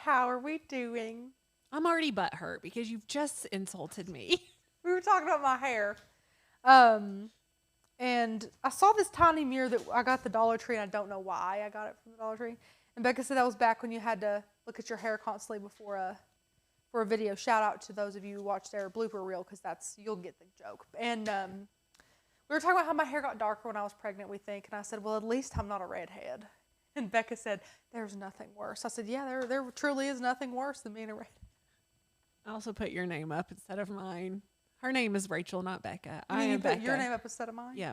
how are we doing? I'm already butthurt because you've just insulted me. We were talking about my hair. And I saw this tiny mirror that I got at the Dollar Tree, and I don't know why I got it from the Dollar Tree. And Becca said that was back when you had to look at your hair constantly before for a video. Shout out to those of you who watched their blooper reel, because you'll get the joke. And we were talking about how my hair got darker when I was pregnant, we think. And I said, well, at least I'm not a redhead. And Becca said, there's nothing worse. I said, yeah, there truly is nothing worse than being a redhead. I also put your name up instead of mine. Her name is Rachel, not Becca. I am Becca. Your name up instead of mine? Yeah.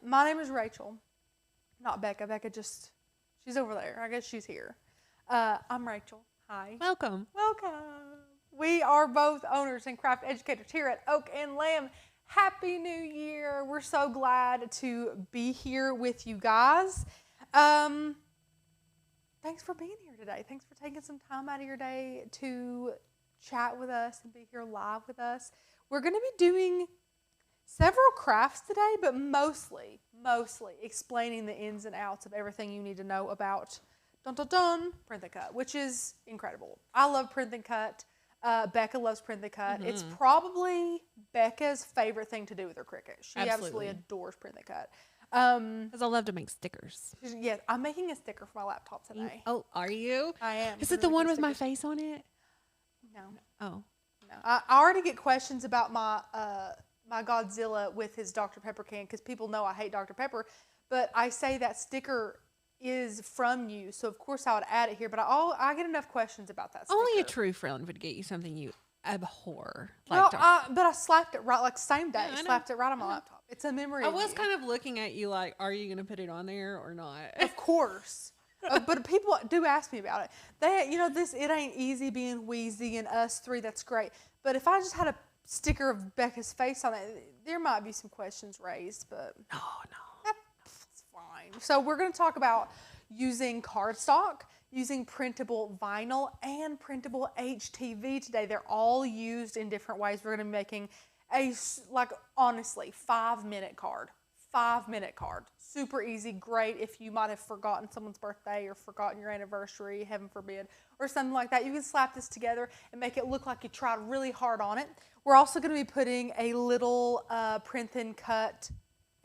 My name is Rachel, not Becca. Becca she's over there. I guess she's here. I'm Rachel. Hi. Welcome. Welcome. We are both owners and craft educators here at Oak and Lamb. Happy New Year. We're so glad to be here with you guys. Thanks for being here today. Thanks for taking some time out of your day to chat with us and be here live with us. We're going to be doing several crafts today, but mostly explaining the ins and outs of everything you need to know about Print Then Cut, which is incredible. I love Print Then Cut. Becca loves Print Then Cut. It's probably Becca's favorite thing to do with her Cricut. She absolutely adores Print Then Cut. Because I love to make stickers. Yes, I'm making a sticker for my laptop today. Oh, are you? I am. Is it the one with my face on it? No. Oh. No. I already get questions about my my Godzilla with his Dr. Pepper can, because people know I hate Dr. Pepper. But I say that sticker is from you, so of course I would add it here. But I get enough questions about that sticker. Only a true friend would get you something you abhor. Well, but I slapped it right, like same day. Yeah, slapped it right on my laptop. It's a memory. I was kind of looking at you like, are you going to put it on there or not? Of course. But people do ask me about it. It ain't easy being Wheezy and us three. That's great. But if I just had a sticker of Becca's face on it, there might be some questions raised. But no, that's fine. So we're going to talk about using cardstock, using printable vinyl, and printable HTV today. They're all used in different ways. We're going to be making honestly, 5-minute card. 5-minute card. Super easy, great if you might have forgotten someone's birthday or forgotten your anniversary, heaven forbid, or something like that. You can slap this together and make it look like you tried really hard on it. We're also going to be putting a little Print Then Cut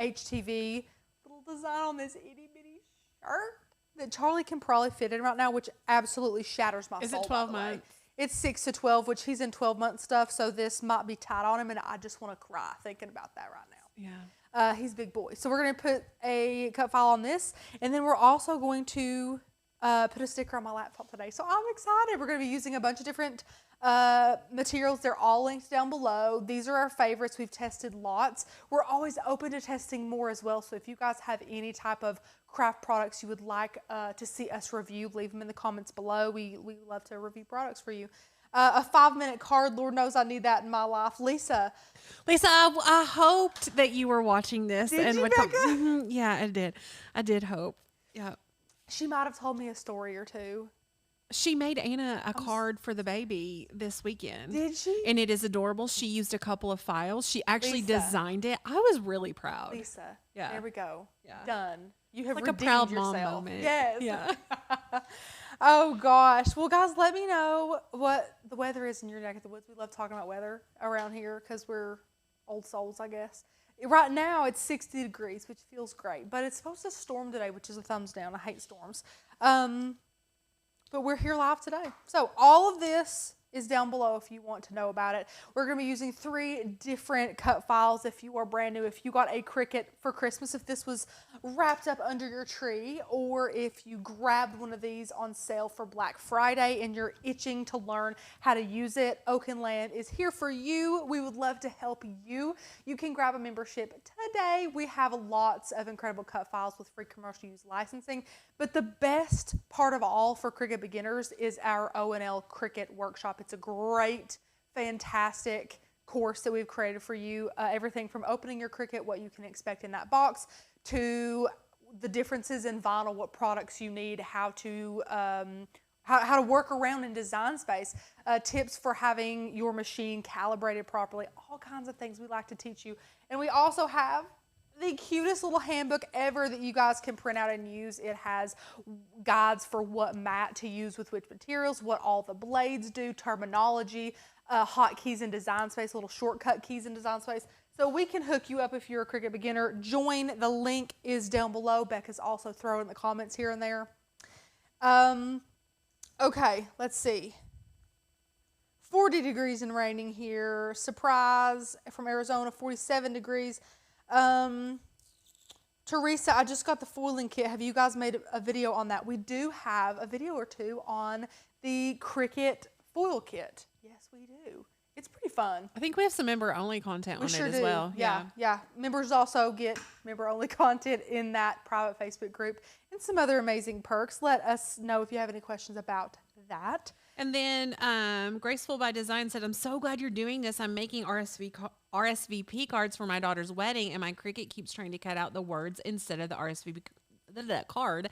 HTV little design on this itty bitty shirt that Charlie can probably fit in right now, which absolutely shatters my soul. Is it 12 months? It's 6 to 12, which he's in 12-month stuff, so this might be tight on him, and I just want to cry thinking about that right now. Yeah. He's a big boy. So we're going to put a cut file on this, and then we're also going to put a sticker on my laptop today. So I'm excited. We're going to be using a bunch of different materials. They're all linked down below. These are our favorites. We've tested lots. We're always open to testing more as well. So if you guys have any type of craft products you would like to see us review, leave them in the comments below. We love to review products for you. A 5-minute card, Lord knows I need that in my life. Lisa, I hoped that you were watching this. Did you, Becca? Yeah, I did. I did hope. Yeah. She might have told me a story or two. She made Anna a card for the baby this weekend. Did she? And it is adorable. She used a couple of files. She actually designed it. I was really proud. Lisa. Yeah. There we go. Yeah. Done. You have like redeemed a proud yourself. mom moment. Yes. Yeah. Oh gosh. Well, guys, let me know what the weather is in your neck of the woods. We love talking about weather around here because we're old souls, I guess. Right now it's 60 degrees, which feels great, but it's supposed to storm today, which is a thumbs down. I hate storms. But we're here live today. So all of this is down below if you want to know about it. We're going to be using 3 different cut files if you are brand new. If you got a Cricut for Christmas, if this was wrapped up under your tree, or if you grabbed one of these on sale for Black Friday and you're itching to learn how to use it, Oak and Lamb is here for you. We would love to help you. You can grab a membership today. We have lots of incredible cut files with free commercial use licensing, but the best part of all for Cricut beginners is our O&L Cricut workshop. It's a great, fantastic course that we've created for you. Everything from opening your Cricut, what you can expect in that box, to the differences in vinyl, what products you need, how to work around in design space, tips for having your machine calibrated properly, all kinds of things we like to teach you. And we also have the cutest little handbook ever that you guys can print out and use. It has guides for what mat to use with which materials, what all the blades do, terminology, hotkeys in Design Space, little shortcut keys in Design Space. So we can hook you up if you're a Cricut beginner. Join. The link is down below. Becca's also throwing in the comments here and there. Okay, let's see. 40 degrees and raining here. Surprise from Arizona, 47 degrees. Teresa, I just got the foiling kit. Have you guys made a video on that? We do have a video or two on the Cricut foil kit. Yes, we do. It's pretty fun. I think we have some member-only content on it as do. well. Yeah. Members also get member-only content in that private Facebook group and some other amazing perks. Let us know if you have any questions about that. And then Graceful by Design said, I'm so glad you're doing this. I'm making RSVP cards for my daughter's wedding, and my Cricut keeps trying to cut out the words instead of the RSVP card,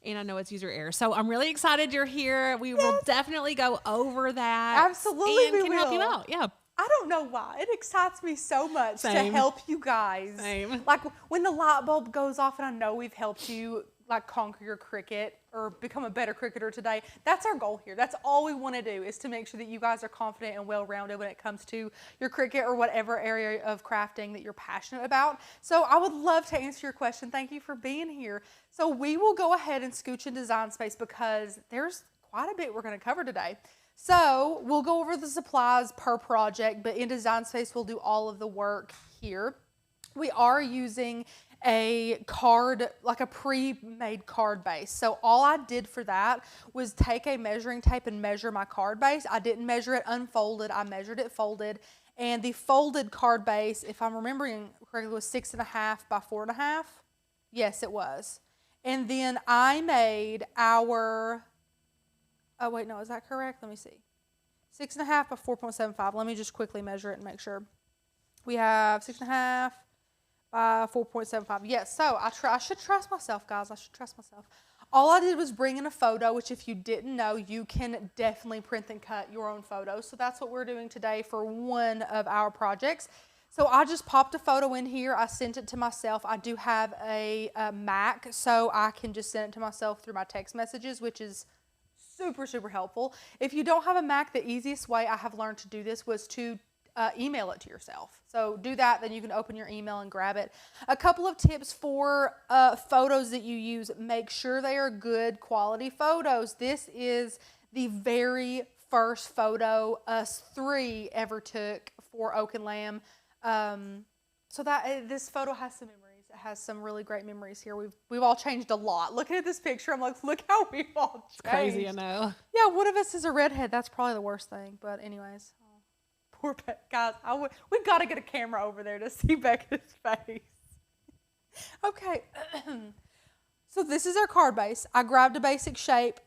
and I know it's user error. So I'm really excited you're here. We will definitely go over that. Absolutely, and can help you out. Yeah. I don't know why. It excites me so much to help you guys. Same. Like when the light bulb goes off and I know we've helped you like conquer your Cricut or become a better Cricketer today. That's our goal here. That's all we want to do, is to make sure that you guys are confident and well-rounded when it comes to your Cricut or whatever area of crafting that you're passionate about. So I would love to answer your question. Thank you for being here. So we will go ahead and scooch in Design Space because there's quite a bit we're going to cover today. So we'll go over the supplies per project, but in Design Space we'll do all of the work here. We are using a card, like a pre-made card base. So all I did for that was take a measuring tape and measure my card base. I didn't measure it unfolded, I measured it folded. And the folded card base, if I'm remembering correctly, was 6.5 by 4.5. Yes, it was. And then I made our, oh wait, no, is that correct? Let me see. 6.5 by 4.75. Let me just quickly measure it and make sure. We have 6.5 by 4.75. Yes, so I should trust myself, guys. I should trust myself. All I did was bring in a photo, which if you didn't know, you can definitely print and cut your own photos. So that's what we're doing today for one of our projects. So I just popped a photo in here. I sent it to myself. I do have a Mac, so I can just send it to myself through my text messages, which is super, super helpful. If you don't have a Mac, the easiest way I have learned to do this was to email it to yourself. So do that, then you can open your email and grab it. A couple of tips for photos that you use. Make sure they are good quality photos. This is the very first photo us three ever took for Oak and Lamb. So that this photo has some memories. It has some really great memories here. We've all changed a lot. Looking at this picture, I'm like, look how we've all changed. It's crazy, I know. Yeah, one of us is a redhead. That's probably the worst thing. But anyways. Poor guys, we've got to get a camera over there to see Becca's face. Okay, so this is our card base. I grabbed a basic shape,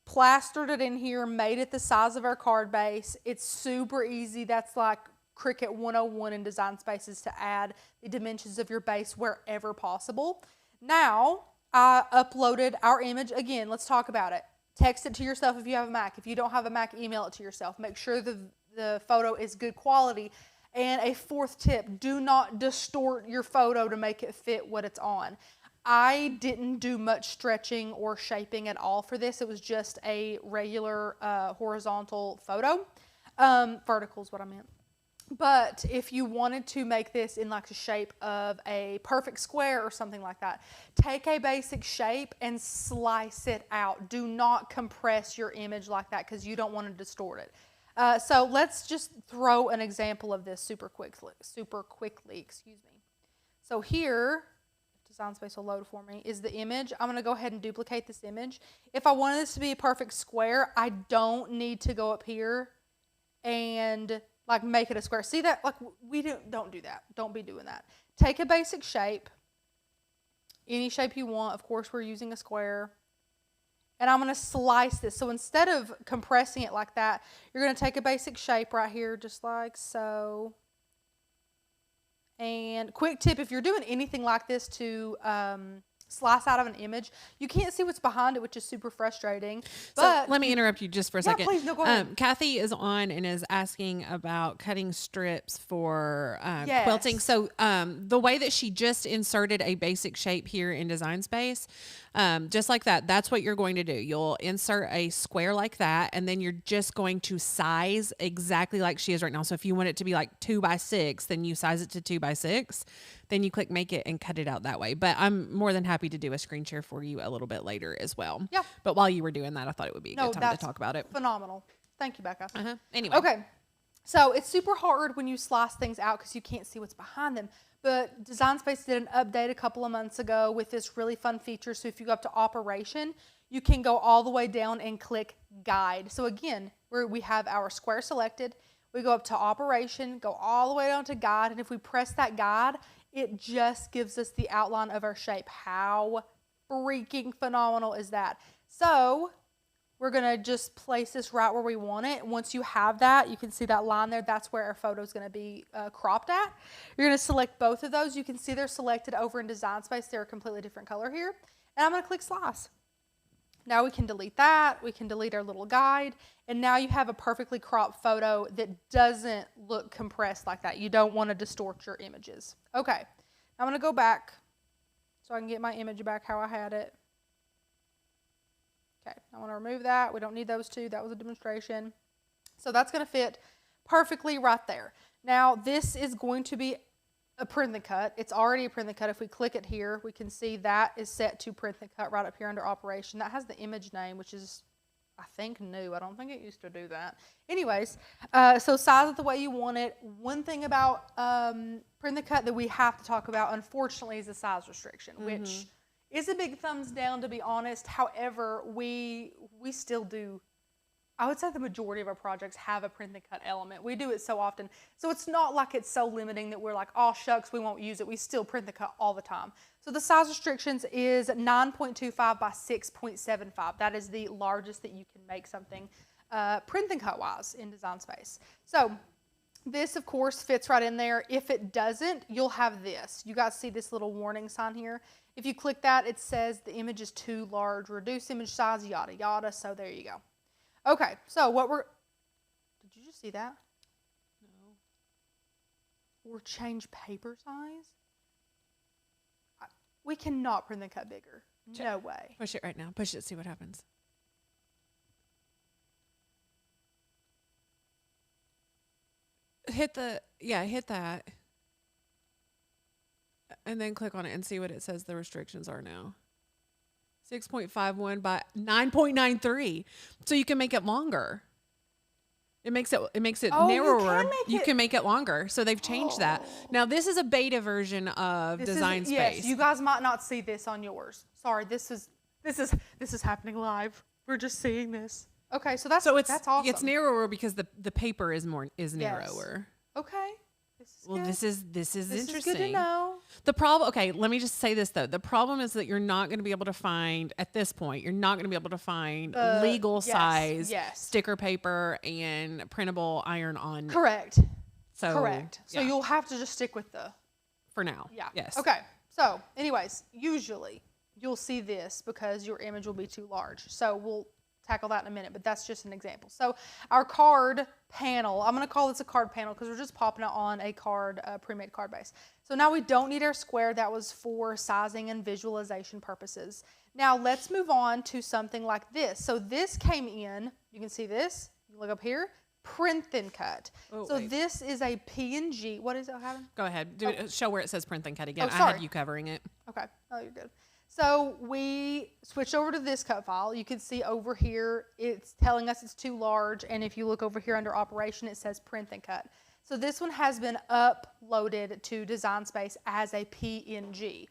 plastered it in here, made it the size of our card base. It's super easy. That's like Cricut 101 in Design Spaces, to add the dimensions of your base wherever possible. Now, I uploaded our image. Again, let's talk about it. Text it to yourself if you have a Mac. If you don't have a Mac, email it to yourself. Make sure the photo is good quality. And a fourth tip, do not distort your photo to make it fit what it's on. I didn't do much stretching or shaping at all for this. It was just a regular horizontal photo. Vertical is what I meant. But if you wanted to make this in like the shape of a perfect square or something like that, take a basic shape and slice it out. Do not compress your image like that because you don't want to distort it. So let's just throw an example of this super quickly, excuse me. So here, if Design Space will load for me, is the image. I'm going to go ahead and duplicate this image. If I wanted this to be a perfect square, I don't need to go up here and like make it a square. See that? Like don't do that. Don't be doing that. Take a basic shape, any shape you want. Of course, we're using a square. And I'm going to slice this. So instead of compressing it like that, you're going to take a basic shape right here, just like so. And quick tip, if you're doing anything like this to slice out of an image, you can't see what's behind it, which is super frustrating. So But let me interrupt you just for a second. please, no, go ahead. Kathy is on and is asking about cutting strips for Yes. quilting. So the way that she just inserted a basic shape here in Design Space, just like that, that's what you're going to do. You'll insert a square like that, and then you're just going to size exactly like she is right now. So if you want it to be like 2 by 6, then you size it to 2 by 6. Then you click make it and cut it out that way. But I'm more than happy to do a screen share for you a little bit later as well. Yeah. But while you were doing that, I thought it would be a good time to talk about it. Phenomenal. Thank you, Becca. Anyway. Okay. So it's super hard when you slice things out because you can't see what's behind them. But Design Space did an update a couple of months ago with this really fun feature. So if you go up to Operation, you can go all the way down and click Guide. So again, we have our square selected. We go up to Operation, go all the way down to Guide. And if we press that guide, it just gives us the outline of our shape. How freaking phenomenal is that? So we're going to just place this right where we want it. Once you have that, you can see that line there. That's where our photo is going to be cropped at. You're going to select both of those. You can see they're selected over in Design Space. They're a completely different color here. And I'm going to click Slice. Now we can delete that. We can delete our little guide. And now you have a perfectly cropped photo that doesn't look compressed like that. You don't want to distort your images. Okay, I'm going to go back so I can get my image back how I had it. Okay, I want to remove that. We don't need those two. That was a demonstration. So that's going to fit perfectly right there. Now this is going to be a print then cut. It's already a print then cut. If we click it here, we can see that is set to print then cut right up here under Operation. That has the image name, which is, I think, new. I don't think it used to do that. Anyways, so size it the way you want it. One thing about print then cut that we have to talk about, unfortunately, is the size restriction, which is a big thumbs down, to be honest. However, we still do, I would say the majority of our projects have a print then cut element. We do it so often. So it's not like it's so limiting that we're like, oh shucks, we won't use it. We still print then cut all the time. So the size restrictions is 9.25 by 6.75. That is the largest that you can make something print then cut wise in Design Space. So this, of course, fits right in there. If it doesn't, you'll have this. You guys see this little warning sign here? If you click that, it says the image is too large, reduce image size, yada, yada. So there you go. Okay, so did you just see that? No. Or change paper size? We cannot print then cut bigger. No way. Push it right now. Push it, see what happens. Hit that. And then click on it and see what it says the restrictions are now. 6.51 by 9.93. So you can make it longer. It makes it narrower. You can make it longer. So they've changed that. Now this is a beta version of Design Space. Yes, you guys might not see this on yours. Sorry, this is happening live. We're just seeing this. Okay, so that's awesome. It's narrower because the paper is narrower. Okay. This is interesting. Is good to know. The problem, okay, let me just say this though. The problem is that you're not going to be able to find, at this point, legal size sticker paper and printable iron-on. Correct. Correct. So you'll have to just stick with for now. Yeah. Yes. Okay. So anyways, usually you'll see this because your image will be too large. So we'll tackle that in a minute, but that's just an example. So our card panel, I'm going to call this a card panel because we're just popping it on a card, pre-made card base. So now we don't need our square. That was for sizing and visualization purposes. Now let's move on to something like this. So this came in, you can see this, you look up here, print then cut. This is a PNG. What is it having? Go ahead. Show where it says print then cut again. Sorry. I had you covering it. Okay. Oh, you're good. So we switched over to this cut file. You can see over here, it's telling us it's too large. And if you look over here under Operation, it says print then cut. So this one has been uploaded to Design Space as a PNG.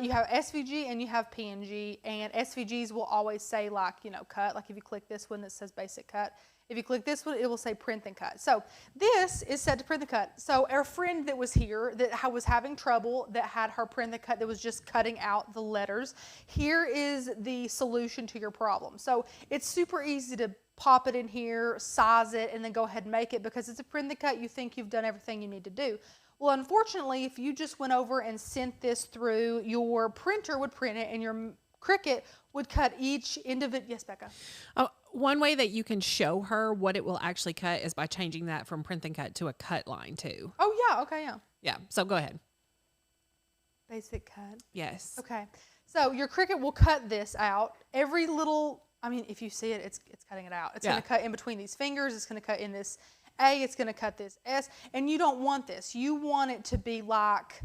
You have SVG and you have PNG, and SVGs will always say like, cut. Like if you click this one that says basic cut. If you click this one, it will say print then cut. So this is set to print then cut. So our friend that was here that was having trouble, that had her print then cut, that was just cutting out the letters, here is the solution to your problem. So it's super easy to pop it in here, size it, and then go ahead and make it because it's a print then cut. You think you've done everything you need to do. Well, unfortunately, if you just went over and sent this through, your printer would print it and your Cricut would cut each individual. Yes, Becca. Oh, one way that you can show her what it will actually cut is by changing that from print and cut to a cut line too. Oh, yeah. Okay, yeah. Yeah. So go ahead. Basic cut. Yes. Okay. So your Cricut will cut this out. Every little, I mean, if you see it, it's cutting it out. It's going to cut in between these fingers. It's going to cut in this A. It's going to cut this S. And you don't want this. You want it to be like,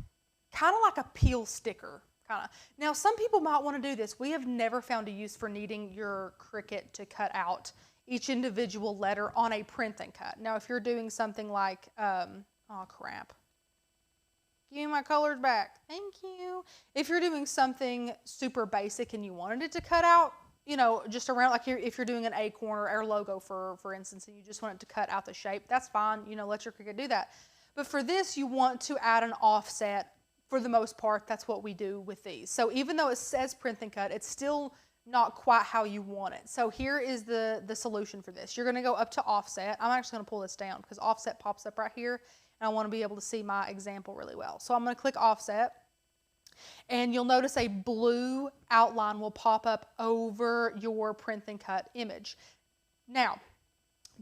kind of like a peel sticker. Kind of. Now, some people might want to do this. We have never found a use for needing your Cricut to cut out each individual letter on a print and cut. Now, if you're doing something like, oh crap, give me my colors back. Thank you. If you're doing something super basic and you wanted it to cut out, you know, just around, like if you're doing an acorn or our logo, for instance, and you just want it to cut out the shape, that's fine. You know, let your Cricut do that. But for this, you want to add an offset. For the most part, that's what we do with these. So even though it says print and cut, it's still not quite how you want it. So here is the solution for this. You're going to go up to offset. I'm actually going to pull this down because offset pops up right here, and I want to be able to see my example really well. So I'm going to click offset, and you'll notice a blue outline will pop up over your print and cut image. Now,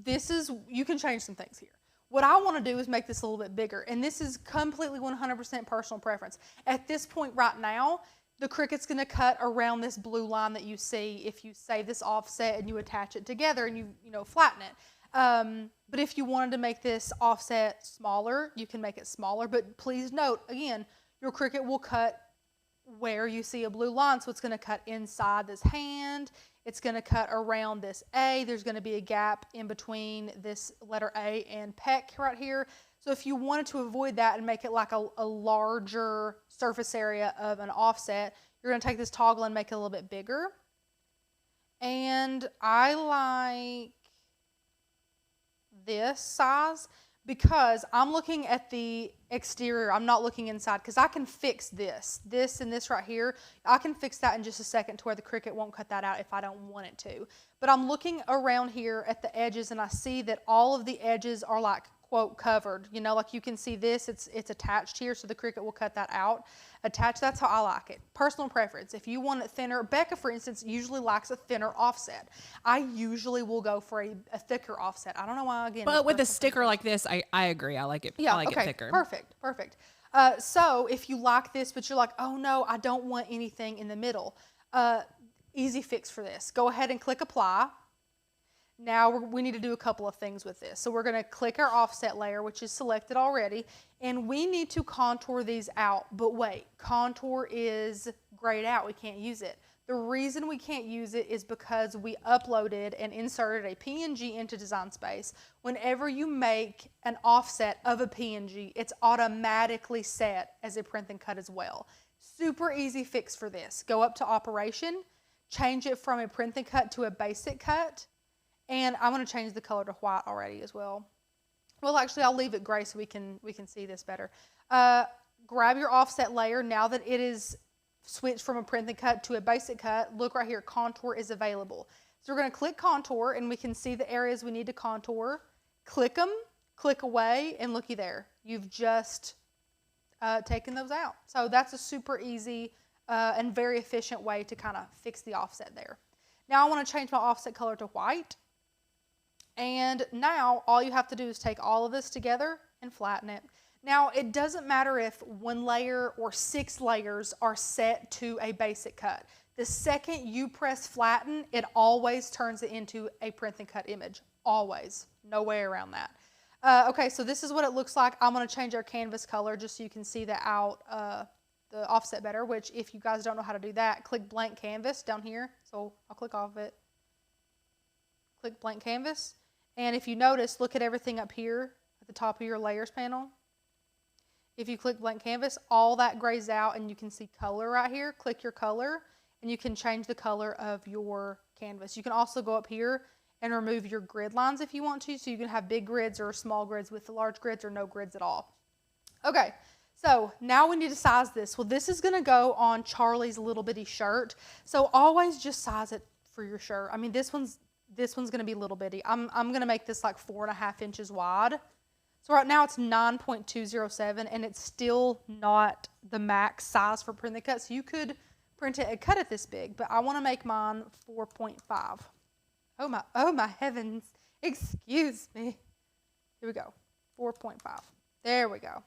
you can change some things here. What I want to do is make this a little bit bigger, and this is completely 100% personal preference. At this point right now, the Cricut's going to cut around this blue line that you see if you save this offset and you attach it together and you flatten it. But if you wanted to make this offset smaller, you can make it smaller. But please note, again, your Cricut will cut where you see a blue line, so it's going to cut inside this hand. It's going to cut around this A. There's going to be a gap in between this letter A and peck right here. So if you wanted to avoid that and make it like a larger surface area of an offset, you're going to take this toggle and make it a little bit bigger. And I like this size because I'm looking at the exterior. I'm not looking inside because I can fix this and this right here. I can fix that in just a second to where the Cricut won't cut that out if I don't want it to. But I'm looking around here at the edges and I see that all of the edges are like, quote, covered. You know, like you can see this, it's attached here, so the Cricut will cut that out. Attached, that's how I like it. Personal preference. If you want it thinner, Becca, for instance, usually likes a thinner offset. I usually will go for a thicker offset. I don't know why, again. But with a sticker like this, I agree. I like it. Yeah, I like okay, it thicker. Perfect. So if you like this, but you're like, oh no, I don't want anything in the middle. Easy fix for this. Go ahead and click apply. Now we need to do a couple of things with this. So we're going to click our offset layer, which is selected already, and we need to contour these out. But wait, contour is grayed out. We can't use it. The reason we can't use it is because we uploaded and inserted a PNG into Design Space. Whenever you make an offset of a PNG, it's automatically set as a print and cut as well. Super easy fix for this. Go up to Operation, change it from a print and cut to a basic cut. And I'm going to change the color to white already as well. Well, actually, I'll leave it gray so we can see this better. Grab your offset layer. Now that it is switched from a print and cut to a basic cut, look right here, contour is available. So we're going to click contour, and we can see the areas we need to contour. Click them, click away, and looky there. You've just taken those out. So that's a super easy and very efficient way to kind of fix the offset there. Now I want to change my offset color to white. And now all you have to do is take all of this together and flatten it. Now it doesn't matter if 1 layer or 6 layers are set to a basic cut. The second you press flatten, it always turns it into a print and cut image. Always. No way around that. Okay, so this is what it looks like. I'm going to change our canvas color just so you can see the offset better, which if you guys don't know how to do that, click blank canvas down here. So I'll click off it. Click blank canvas. And if you notice, look at everything up here at the top of your layers panel. If you click blank canvas, all that grays out and you can see color right here. Click your color and you can change the color of your canvas. You can also go up here and remove your grid lines if you want to, so you can have big grids or small grids with the large grids or no grids at all. Okay, so now we need to size this. Well, this is going to go on Charlie's little bitty shirt, so always just size it for your shirt. I mean, this one's going to be little bitty. I'm going to make this like 4.5 inches wide. So right now it's 9.207 and it's still not the max size for Print Then Cut. So you could print it and cut it this big, but I want to make mine 4.5. Oh my heavens. Excuse me. Here we go. 4.5. There we go.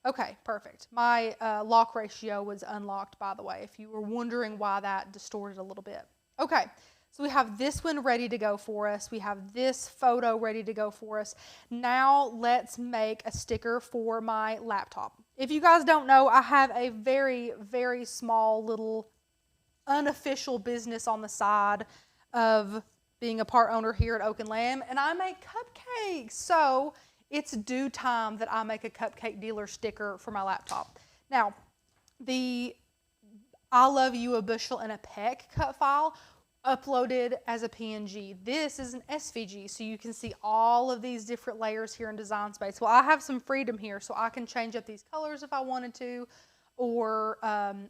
Okay, perfect. My lock ratio was unlocked, by the way, if you were wondering why that distorted a little bit. Okay, so we have this one ready to go for us. We have this photo ready to go for us. Now let's make a sticker for my laptop. If you guys don't know, I have a very, very small little unofficial business on the side of being a part owner here at Oak and Lamb, and I make cupcakes. So it's due time that I make a cupcake dealer sticker for my laptop. Now, the I Love You a Bushel and a Peck cut file uploaded as a PNG. This is an SVG, so you can see all of these different layers here in Design Space. Well, I have some freedom here, so I can change up these colors if I wanted to, or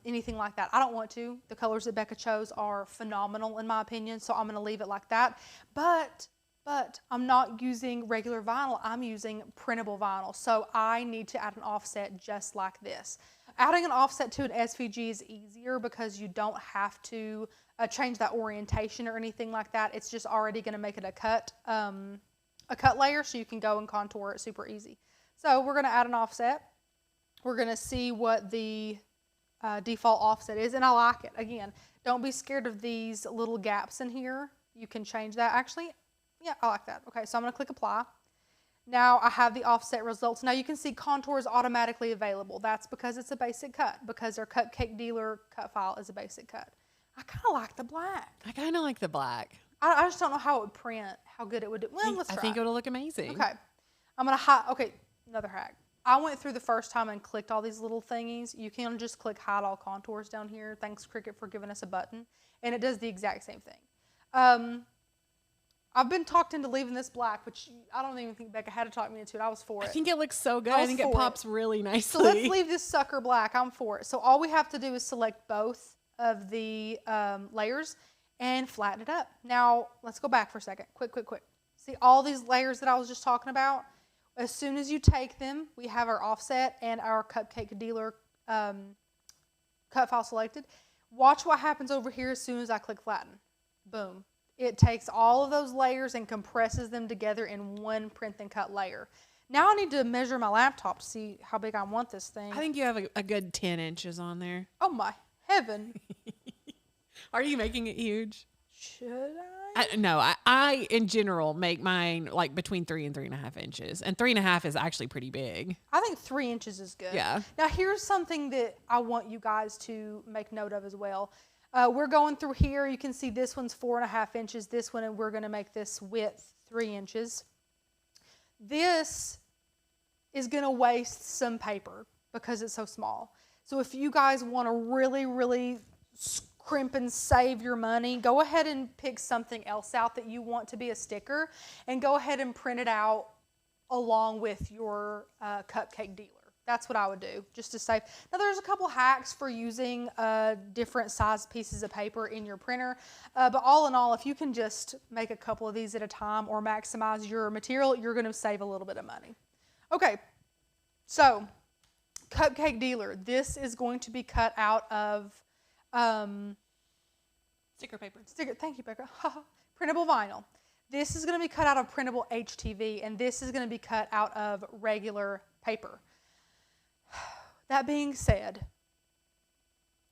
anything like that. I don't want to. The colors that Becca chose are phenomenal in my opinion, so I'm going to leave it like that. But I'm not using regular vinyl. I'm using printable vinyl, so I need to add an offset just like this. Adding an offset to an SVG is easier because you don't have to change that orientation or anything like that. It's just already going to make it a cut layer, so you can go and contour it super easy. So we're going to add an offset. We're going to see what the default offset is, and I like it. Again, don't be scared of these little gaps in here. You can change that. Actually, yeah, I like that. Okay, so I'm going to click apply. Now I have the offset results. Now you can see contours automatically available. That's because it's a basic cut, because our cupcake dealer cut file is a basic cut. I kind of like the black. I kind of like the black. I just don't know how it would print, how good it would do. Well, let's try. I think it'll look amazing. Okay, I'm going to hide. Okay, another hack. I went through the first time and clicked all these little thingies. You can just click hide all contours down here. Thanks Cricut for giving us a button. And it does the exact same thing. I've been talked into leaving this black, which I don't even think Becca had to talk me into it. I was for it. I think it looks so good. I think it pops really nicely. So let's leave this sucker black. I'm for it. So all we have to do is select both of the layers and flatten it up. Now let's go back for a second. Quick. See all these layers that I was just talking about? As soon as you take them, we have our offset and our cupcake dealer cut file selected. Watch what happens over here as soon as I click flatten. Boom. It takes all of those layers and compresses them together in one Print Then Cut layer. Now I need to measure my laptop to see how big I want this thing. I think you have a good 10 inches on there. Oh my heaven. Are you making it huge? Should No, I in general make mine like between 3 and 3.5 inches. And 3.5 is actually pretty big. I think 3 inches is good. Yeah. Now here's something that I want you guys to make note of as well. We're going through here. You can see this one's 4.5 inches. This one, and we're going to make this width 3 inches. This is going to waste some paper because it's so small. So if you guys want to really, really crimp and save your money, go ahead and pick something else out that you want to be a sticker and go ahead and print it out along with your cupcake dealer. That's what I would do, just to save. Now, there's a couple hacks for using different size pieces of paper in your printer, but all in all, if you can just make a couple of these at a time or maximize your material, you're going to save a little bit of money. Okay, so cupcake dealer. This is going to be cut out of sticker paper. Thank you, Becca. Printable vinyl. This is going to be cut out of printable HTV, and this is going to be cut out of regular paper. That being said,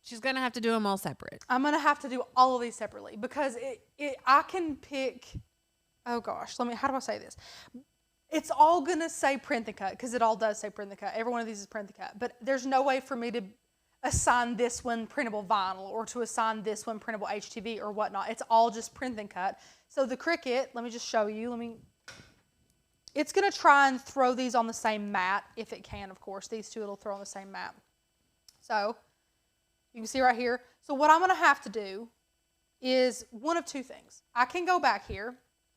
she's going to have to do them all separate. I'm going to have to do all of these separately because I can pick, oh gosh, how do I say this? It's all going to say Print Then Cut because it all does say Print Then Cut. Every one of these is Print Then Cut, but there's no way for me to assign this one printable vinyl or to assign this one printable HTV or whatnot. It's all just Print Then Cut. So the Cricut, let me just show you. It's going to try and throw these on the same mat, if it can, of course. These two it'll throw on the same mat. So, you can see right here. So what I'm going to have to do is one of two things. I can go back here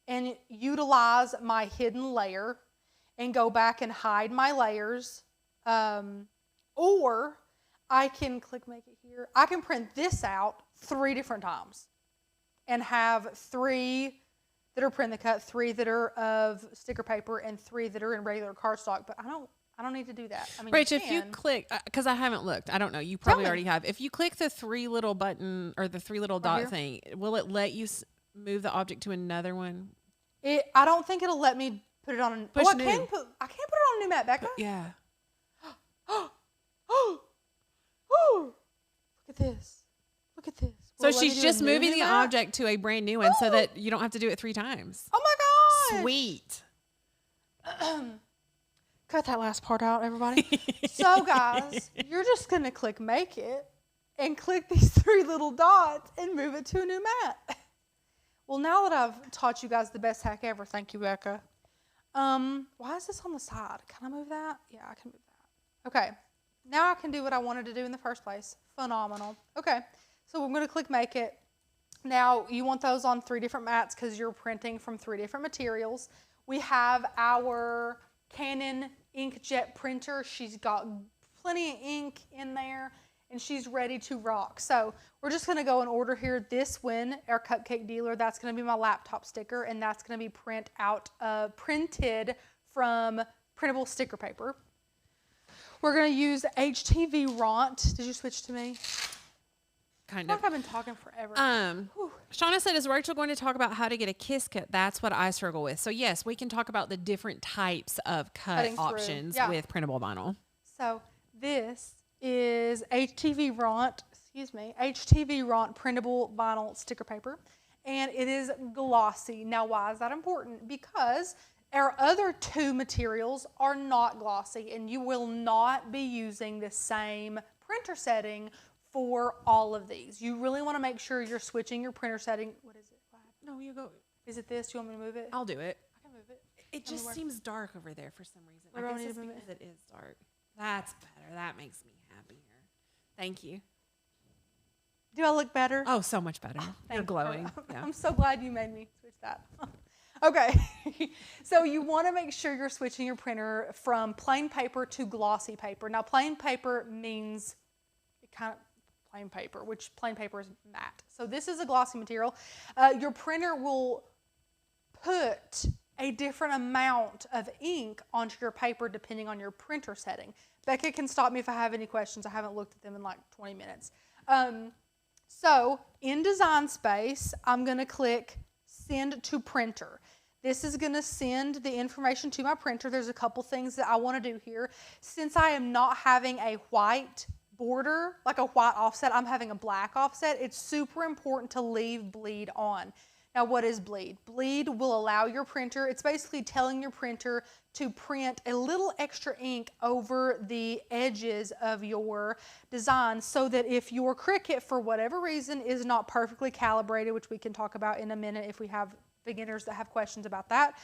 and utilize my hidden layer and go back and hide my layers. Or I can click make it here. I can print this out 3 different times and have 3 that are Print Then Cut, 3 that are of sticker paper, and 3 that are in regular cardstock. But I don't need to do that. I mean, Rach, you if you can. click, because I haven't looked, I don't know. You probably me. already have. If you click the 3 little button or the 3 little dot here? thing, will it let you move the object to another one? I don't think it'll let me put it on. Push I new. can't put it on a new mat, Becca. Yeah. Look at this. Look at this. So Will it let me she's do a just new moving the mat? object to a brand new one so that you don't have to do it 3 times. Oh my gosh. Sweet. Cut that last part out, everybody. So, guys, you're just going to click Make It and click these 3 little dots and move it to a new mat. Well, now that I've taught you guys the best hack ever, thank you, Becca. Why is this on the side? Can I move that? Yeah, I can move that. Okay. Now I can do what I wanted to do in the first place. Phenomenal. Okay. So we're going to click Make It. Now, you want those on 3 different mats because you're printing from 3 different materials. We have our Canon inkjet printer. She's got plenty of ink in there and she's ready to rock. So we're just going to go in order here. This one, our cupcake dealer, that's going to be my laptop sticker, and that's going to be printed from printable sticker paper. We're going to use HTV Ront. Did you switch to me? Kind I of. feel like I've been talking forever. Shauna said, is Rachel going to talk about how to get a kiss cut? That's what I struggle with. So yes, we can talk about the different types of cut Cutting through. options Yeah. with printable vinyl. So this is HTV Ront printable vinyl sticker paper, and it is glossy. Now, why is that important? Because our other 2 materials are not glossy, and you will not be using the same printer setting for all of these. You really want to make sure you're switching your printer setting. What is it? No, you go. Is it this? Do you want me to move it? I'll do it. I can move it. It just seems dark over there for some reason. Where do I I guess need it's to move because it is dark. That's better. That makes me happier. Thank you. Do I look better? Oh, so much better. You're Thank you. glowing. Yeah. I'm so glad you made me switch that. Okay, so you want to make sure you're switching your printer from plain paper to glossy paper. Now, plain paper means kind of plain paper, which plain paper is matte. So this is a glossy material. Your printer will put a different amount of ink onto your paper depending on your printer setting. Becca can stop me if I have any questions. I haven't looked at them in like 20 minutes. So in Design Space, I'm going to click Send to Printer. This is going to send the information to my printer. There's a couple things that I want to do here. Since I am not having a white border, like a white offset, I'm having a black offset. It's super important to leave bleed on. Now, what is bleed? Bleed will allow your printer, it's basically telling your printer to print a little extra ink over the edges of your design so that if your Cricut, for whatever reason, is not perfectly calibrated, which we can talk about in a minute if we have beginners that have questions about that,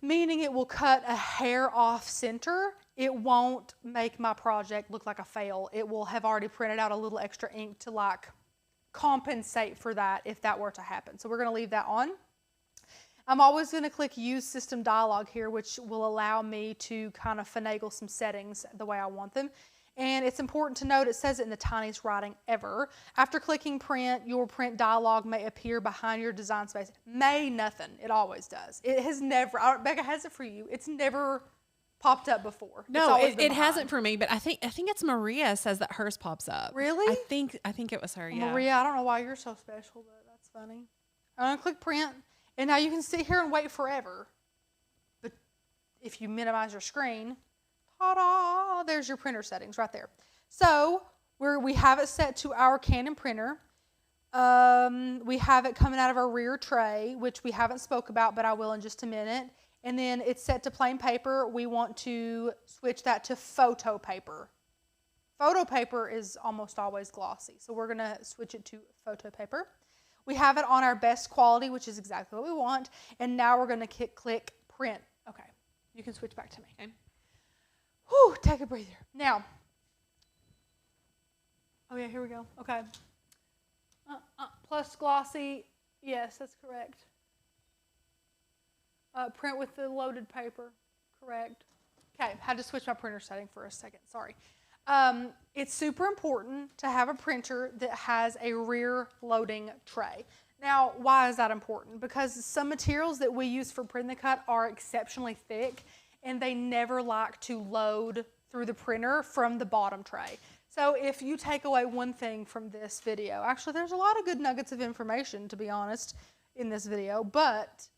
meaning it will cut a hair off center, it won't make my project look like a fail. It will have already printed out a little extra ink to like compensate for that if that were to happen. So we're going to leave that on. I'm always going to click Use System Dialog here, which will allow me to kind of finagle some settings the way I want them. And it's important to note, it says it in the tiniest writing ever. After clicking Print, your print dialog may appear behind your Design Space. May nothing. It always does. It has never, Becca has it for you. It's never popped up before. No, it hasn't for me, but I think it's Maria says that hers pops up. Really? I think it was her, yeah. Maria, I don't know why you're so special, but that's funny. I'm going to click Print, and now you can sit here and wait forever. But if you minimize your screen, ta-da, there's your printer settings right there. So we have it set to our Canon printer. We have it coming out of our rear tray, which we haven't spoke about, but I will in just a minute. And then it's set to plain paper. We want to switch that to photo paper. Photo paper is almost always glossy, so we're going to switch it to photo paper. We have it on our best quality, which is exactly what we want. And now we're going to click Print. Okay, you can switch back to me. Okay. Whew, take a breather. Now, oh yeah, here we go. Okay. Plus glossy, yes, that's correct. Print with the loaded paper, correct. Okay, had to switch my printer setting for a second, sorry. It's super important to have a printer that has a rear loading tray. Now, why is that important? Because some materials that we use for Print Then Cut are exceptionally thick, and they never like to load through the printer from the bottom tray. So if you take away one thing from this video, actually there's a lot of good nuggets of information, to be honest, in this video, but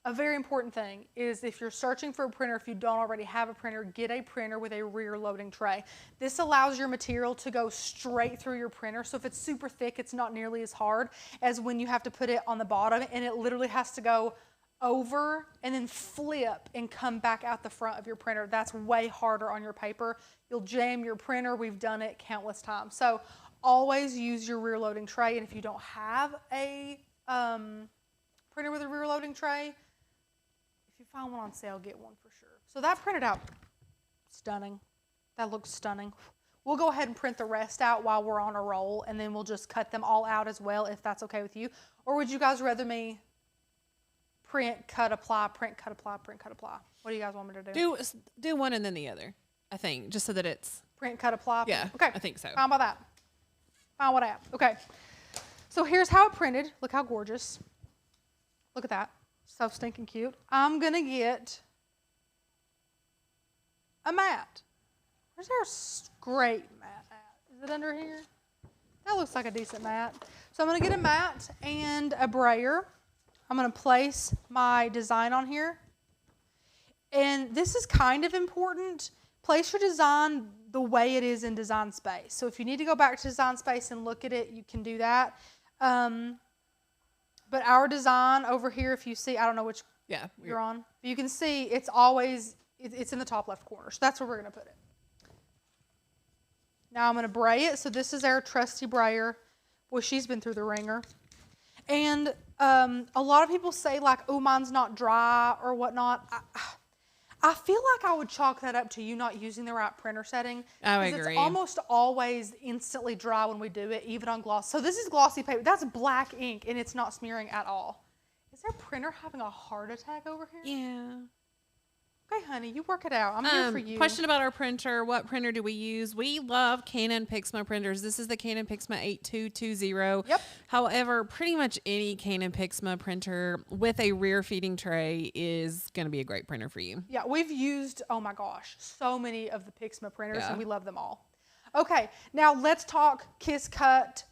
a very important thing is if you're searching for a printer, if you don't already have a printer, get a printer with a rear loading tray. This allows your material to go straight through your printer. So if it's super thick, it's not nearly as hard as when you have to put it on the bottom, and it literally has to go over and then flip and come back out the front of your printer. That's way harder on your paper. You'll jam your printer. We've done it countless times. So always use your rear loading tray. And if you don't have a printer with a rear loading tray, if you find one on sale, get one for sure. So that printed out stunning. That looks stunning. We'll go ahead and print the rest out while we're on a roll, and then we'll just cut them all out as well if that's okay with you. Or would you guys rather me print, cut, apply, print, cut, apply, print, cut, apply? What do you guys want me to do? Do one and then the other, I think, just so that it's... Print, cut, apply? Yeah, okay. I think so. Fine by that. Fine with that. Okay. So here's how it printed. Look how gorgeous. Look at that. So stinking cute. I'm going to get a mat. Where's our great mat at? Is it under here? That looks like a decent mat. So I'm going to get a mat and a brayer. I'm going to place my design on here. And this is kind of important. Place your design the way it is in Design Space. So if you need to go back to Design Space and look at it, you can do that. But our design over here, if you see, I don't know which you're on, but you can see it's always, it's in the top left corner. So that's where we're going to put it. Now I'm going to bray it. So this is our trusty brayer. Boy, she's been through the ringer. And a lot of people say like, oh, mine's not dry or whatnot. I feel like I would chalk that up to you not using the right printer setting. I agree. It's almost always instantly dry when we do it, even on gloss. So this is glossy paper. That's black ink, and it's not smearing at all. Is our printer having a heart attack over here? Yeah. Okay, honey, you work it out. I'm here for you. Question about our printer. What printer do we use? We love Canon Pixma printers. This is the Canon Pixma 8220. Yep. However, pretty much any Canon Pixma printer with a rear feeding tray is going to be a great printer for you. Yeah, we've used, oh my gosh, so many of the Pixma printers, and we love them all. Okay, now let's talk Kiss Cut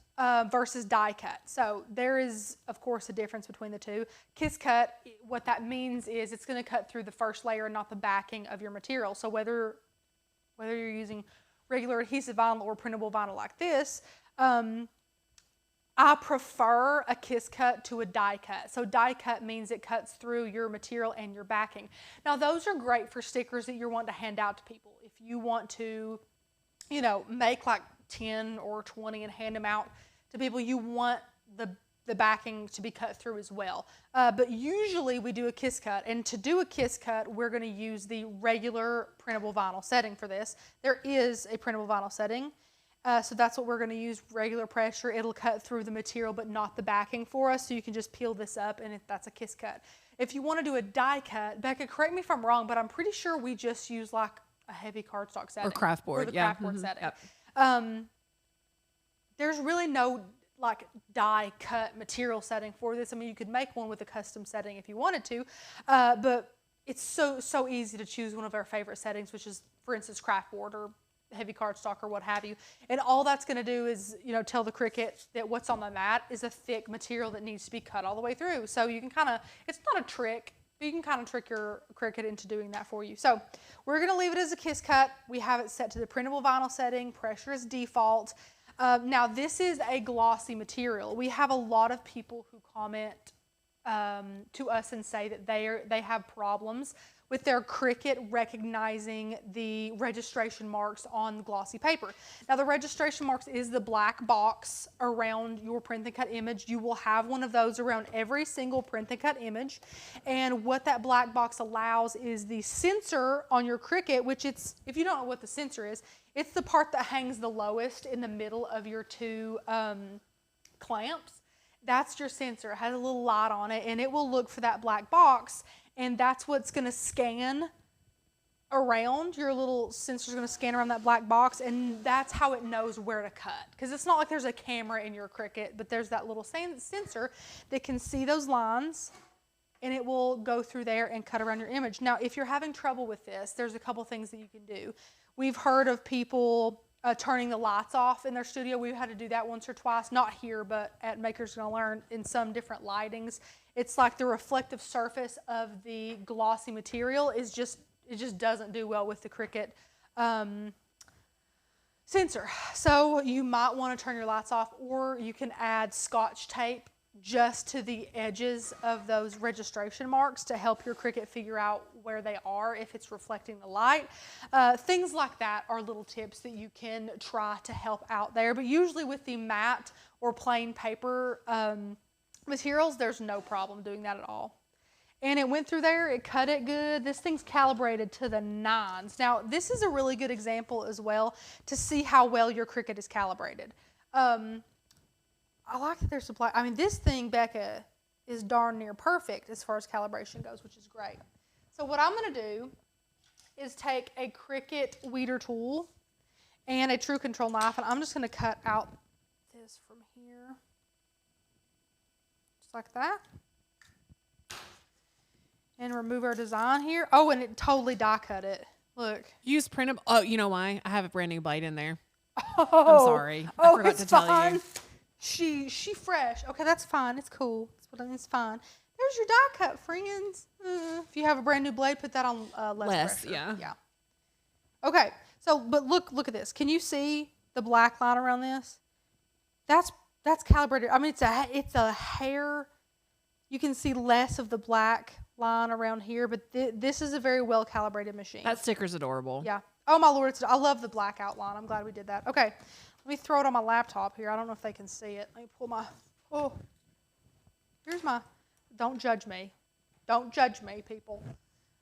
versus die cut. So there is, of course, a difference between the two. Kiss cut, what that means is it's going to cut through the first layer and not the backing of your material. So whether you're using regular adhesive vinyl or printable vinyl like this, I prefer a kiss cut to a die cut. So die cut means it cuts through your material and your backing. Now those are great for stickers that you're wanting to hand out to people. If you want to, you know, make like 10 or 20 and hand them out to people, you want the backing to be cut through as well. But usually we do a kiss cut, and to do a kiss cut, we're going to use the regular printable vinyl setting for this. There is a printable vinyl setting, so that's what we're going to use, regular pressure. It'll cut through the material but not the backing for us, so you can just peel this up, and that's a kiss cut. If you want to do a die cut, Becca, correct me if I'm wrong, but I'm pretty sure we just use like a heavy cardstock setting. Or craft board, or the craft board setting. Yep. There's really no like die cut material setting for this. I mean, you could make one with a custom setting if you wanted to, but it's so easy to choose one of our favorite settings, which is, for instance, craft board or heavy cardstock or what have you. And all that's going to do is, you know, tell the Cricut that what's on the mat is a thick material that needs to be cut all the way through. So you can kind of, it's not a trick, but you can kind of trick your Cricut into doing that for you. So we're going to leave it as a kiss cut. We have it set to the printable vinyl setting. Pressure is default. Now this is a glossy material. We have a lot of people who comment to us and say that they have problems with their Cricut recognizing the registration marks on glossy paper. Now the registration marks is the black box around your Print Then Cut image. You will have one of those around every single Print Then Cut image. And what that black box allows is the sensor on your Cricut, which it's, if you don't know what the sensor is, it's the part that hangs the lowest in the middle of your two clamps. That's your sensor. It has a little light on it, and it will look for that black box, and that's what's going to scan around, your little sensor's going to scan around that black box, and that's how it knows where to cut. Because it's not like there's a camera in your Cricut, but there's that little sensor that can see those lines, and it will go through there and cut around your image. Now, if you're having trouble with this, there's a couple things that you can do. We've heard of people turning the lights off in their studio. We've had to do that once or twice, not here, but at Maker's Gonna Learn in some different lightings. It's like the reflective surface of the glossy material is just, it just doesn't do well with the Cricut sensor. So you might want to turn your lights off, or you can add Scotch tape just to the edges of those registration marks to help your Cricut figure out where they are if it's reflecting the light. Things like that are little tips that you can try to help out there. But usually with the matte or plain paper materials, there's no problem doing that at all. And it went through there, it cut it good. This thing's calibrated to the nines. Now, this is a really good example as well to see how well your Cricut is calibrated. I like that there's supply. I mean, this thing, Becca, is darn near perfect as far as calibration goes, which is great. So what I'm going to do is take a Cricut weeder tool and a True Control knife, and I'm just going to cut out this from here, just like that. And remove our design here. Oh, and it totally die cut it. Look. Use printable. Oh, you know why? I have a brand new blade in there. Oh, I'm sorry. I forgot to tell fine. you. She fresh. Okay, that's fine. It's cool. It's fine. There's your die cut, friends. If you have a brand new blade, put that on less pressure. Yeah. Okay. So, but look at this. Can you see the black line around this? That's calibrated. I mean, it's a hair. You can see less of the black line around here, but this is a very well calibrated machine. That sticker's adorable. Yeah. Oh my Lord, I love the black outline. I'm glad we did that. Okay. Let me throw it on my laptop here. I don't know if they can see it. Let me pull my, here's my, don't judge me. Don't judge me, people.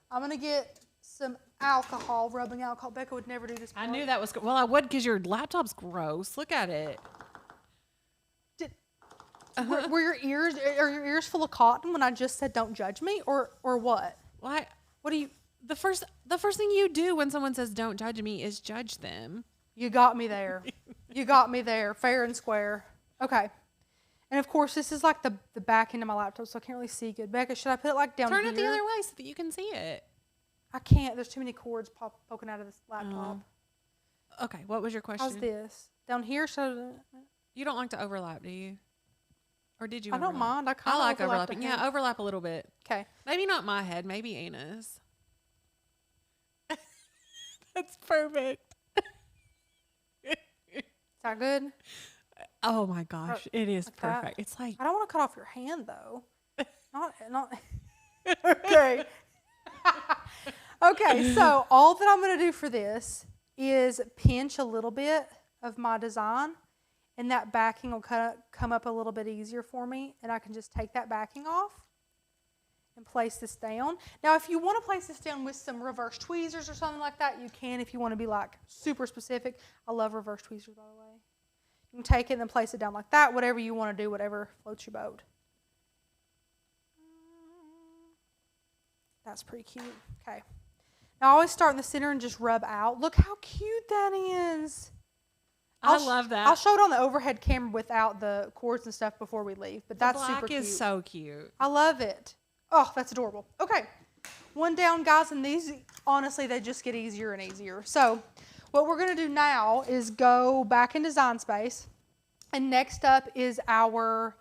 I'm going to get some alcohol, rubbing alcohol. Becca would never do this part. I knew that was, well, I would because your laptop's gross. Look at it. Were your ears full of cotton when I just said don't judge me, or what? Why? What do you? The first thing you do when someone says don't judge me is judge them. You got me there. You got me there, fair and square. Okay. And of course, this is like the back end of my laptop, so I can't really see good. Becca, should I put it like down here? Turn it the other way so that you can see it. I can't. There's too many cords poking out of this laptop. Okay. What was your question? How's this? Down here? You don't like to overlap, do you? Or did you? I don't mind. I like overlapping. Yeah, overlap a little bit. Okay. Maybe not my head. Maybe Anna's. That's perfect. Is that good? Oh my gosh, it is like perfect. That? It's like I don't want to cut off your hand though. not. Okay. Okay. So all that I'm going to do for this is pinch a little bit of my design, and that backing will come up a little bit easier for me, and I can just take that backing off and place this down. Now, if you want to place this down with some reverse tweezers or something like that, you can if you want to be like super specific. I love reverse tweezers, by the way. You can take it and then place it down like that, whatever you want to do, whatever floats your boat. That's pretty cute. Okay. Now, I always start in the center and just rub out. Look how cute that is. I love that. I'll show it on the overhead camera without the cords and stuff before we leave, but that's super cute. The black is so cute. I love it. Oh, that's adorable. Okay. One down, guys, and these, honestly, they just get easier and easier. So what we're going to do now is go back in Design Space, and next up is our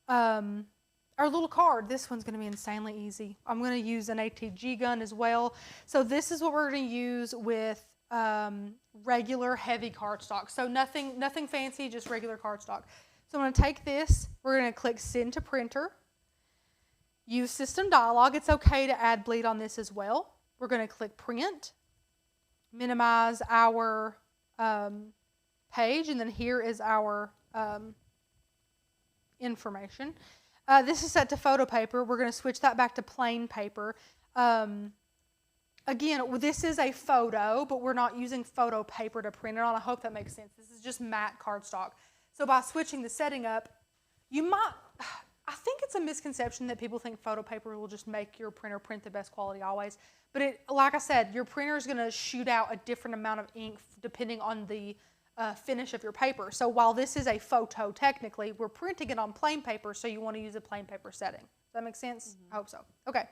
little card. This one's going to be insanely easy. I'm going to use an ATG gun as well. So this is what we're going to use with regular heavy cardstock. So nothing fancy, just regular cardstock. So I'm going to take this. We're going to click Send to Printer. Use System Dialog. It's okay to add bleed on this as well. We're going to click Print. Minimize our page, and then here is our information. This is set to photo paper. We're going to switch that back to plain paper. Again, this is a photo, but we're not using photo paper to print it on. I hope that makes sense. This is just matte cardstock. So by switching the setting up, you might, I think it's a misconception that people think photo paper will just make your printer print the best quality always. But it, like I said, your printer is going to shoot out a different amount of ink depending on the finish of your paper. So while this is a photo, technically, we're printing it on plain paper, so you want to use a plain paper setting. Does that make sense? Mm-hmm. I hope so. Okay.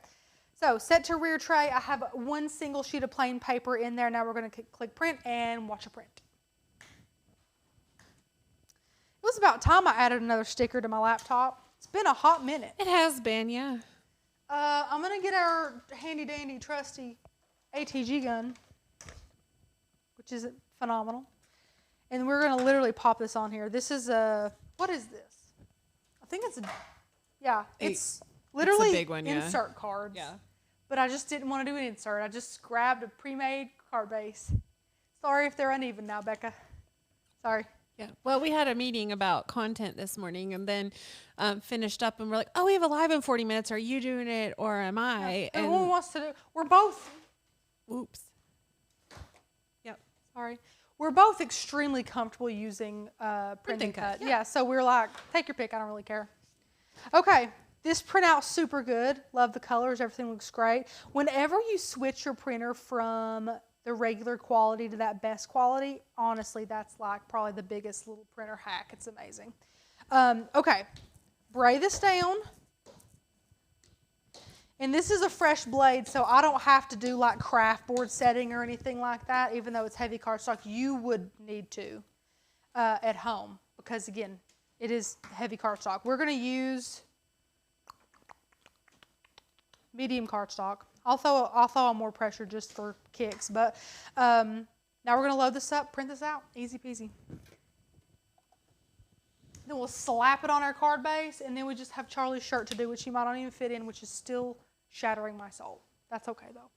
So set to rear tray. I have one single sheet of plain paper in there. Now we're going to click print and watch a print. It was about time I added another sticker to my laptop. It's been a hot minute. It has been, yeah. I'm going to get our handy dandy trusty ATG gun, which is phenomenal. And we're going to literally pop this on here. This is what is this? I think it's it's literally a big one, yeah. Insert cards. Yeah. But I just didn't want to do an insert. I just grabbed a pre-made card base. Sorry if they're uneven now, Becca. Sorry. Yeah. Well, we had a meeting about content this morning and then finished up and we're like, oh, we have a live in 40 minutes. Are you doing it or am I? Yeah. And who wants to do it? We're both. Oops. Yep. Sorry. We're both extremely comfortable using Print Then Cut. Yeah. So we're like, take your pick. I don't really care. Okay. This printout's super good. Love the colors. Everything looks great. Whenever you switch your printer from the regular quality to that best quality, honestly, that's like probably the biggest little printer hack. It's amazing. Okay, bray this down. And this is a fresh blade, so I don't have to do like craft board setting or anything like that, even though it's heavy cardstock. You would need to at home because, again, it is heavy cardstock. We're going to use medium cardstock. I'll throw on more pressure just for kicks, but now we're going to load this up, print this out, easy peasy. Then we'll slap it on our card base, and then we just have Charlie's shirt to do, which he might not even fit in, which is still shattering my soul. That's okay, though.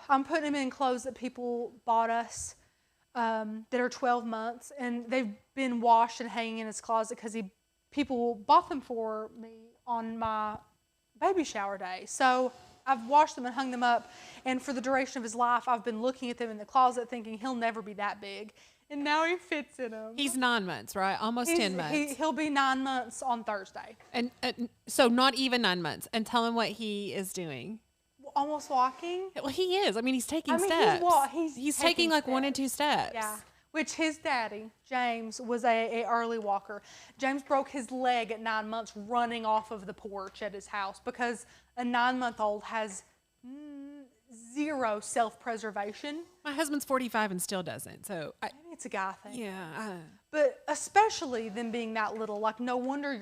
I'm putting him in clothes that people bought us that are 12 months, and they've been washed and hanging in his closet because people bought them for me on my baby shower day. So I've washed them and hung them up, and for the duration of his life, I've been looking at them in the closet thinking he'll never be that big. And now he fits in them. He's 9 months, right? Almost 10 months. He'll be 9 months on Thursday. And so not even 9 months. And tell him what he is doing. Almost walking. Well, he is. I mean, he's taking steps. He's taking like steps. 1 and 2 steps. Yeah. Which his daddy, James, was a early walker. James broke his leg at 9 months running off of the porch at his house because a 9-month-old has zero self-preservation. My husband's 45 and still doesn't. So maybe it's a guy thing. Yeah. But especially them being that little, like no wonder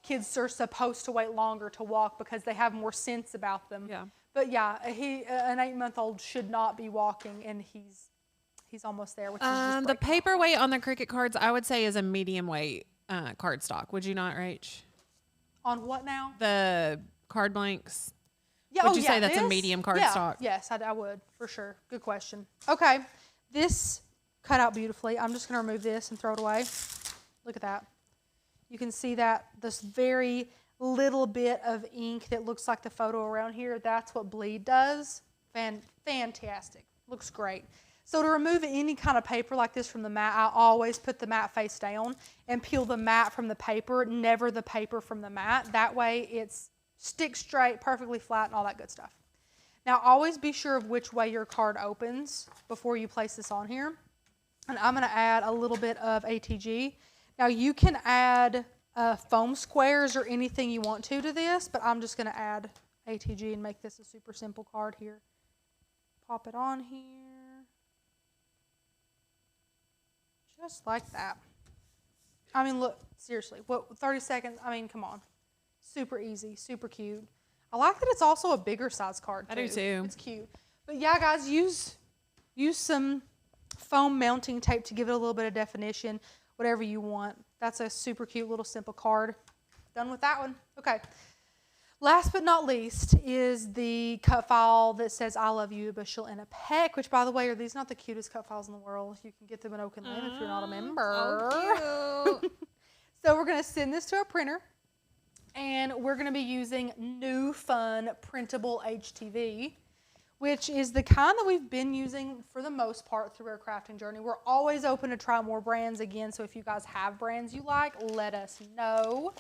kids are supposed to wait longer to walk because they have more sense about them. Yeah. But yeah, an 8-month-old should not be walking, and he's almost there. Which is just the paperweight on the Cricut cards, I would say, is a medium weight cardstock. Would you not, Rach? On what now? The card blanks. Yeah. Would you say that's a medium cardstock? Yeah. Yes, I would for sure. Good question. Okay, this cut out beautifully. I'm just going to remove this and throw it away. Look at that. You can see that this very little bit of ink that looks like the photo around here. That's what bleed does. Fantastic. Looks great. So to remove any kind of paper like this from the mat, I always put the mat face down and peel the mat from the paper, never the paper from the mat. That way it's sticks straight, perfectly flat, and all that good stuff. Now always be sure of which way your card opens before you place this on here. And I'm going to add a little bit of ATG. Now you can add foam squares or anything you want to this, but I'm just going to add ATG and make this a super simple card here. Pop it on here. Just like that. I mean, look, seriously, what, 30 seconds? I mean, come on. Super easy, super cute. I like that it's also a bigger size card, too. I do, too. It's cute. But yeah, guys, use some foam mounting tape to give it a little bit of definition, whatever you want. That's a super cute little simple card. Done with that one. Okay. Last but not least is the cut file that says I love you, a bushel and a peck, which, by the way, are these not the cutest cut files in the world? You can get them in Oak and Lynn if you're not a member. Oh, cute. So we're going to send this to a printer, and we're going to be using new fun printable HTV, which is the kind that we've been using for the most part through our crafting journey. We're always open to try more brands again, so if you guys have brands you like, let us know.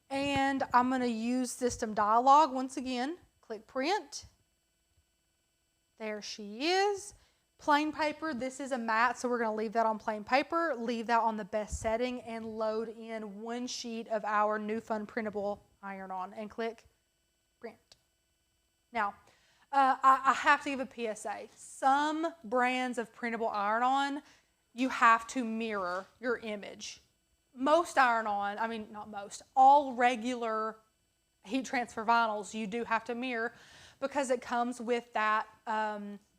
And I'm going to use System Dialog once again. Click Print. There she is. Plain paper, this is a matte, so we're going to leave that on plain paper, leave that on the best setting, and load in one sheet of our New Fun Printable iron-on, and click Print. Now, I have to give a PSA. Some brands of printable iron-on, you have to mirror your image. Most iron-on, I mean, not most, all regular heat transfer vinyls, you do have to mirror because it comes with that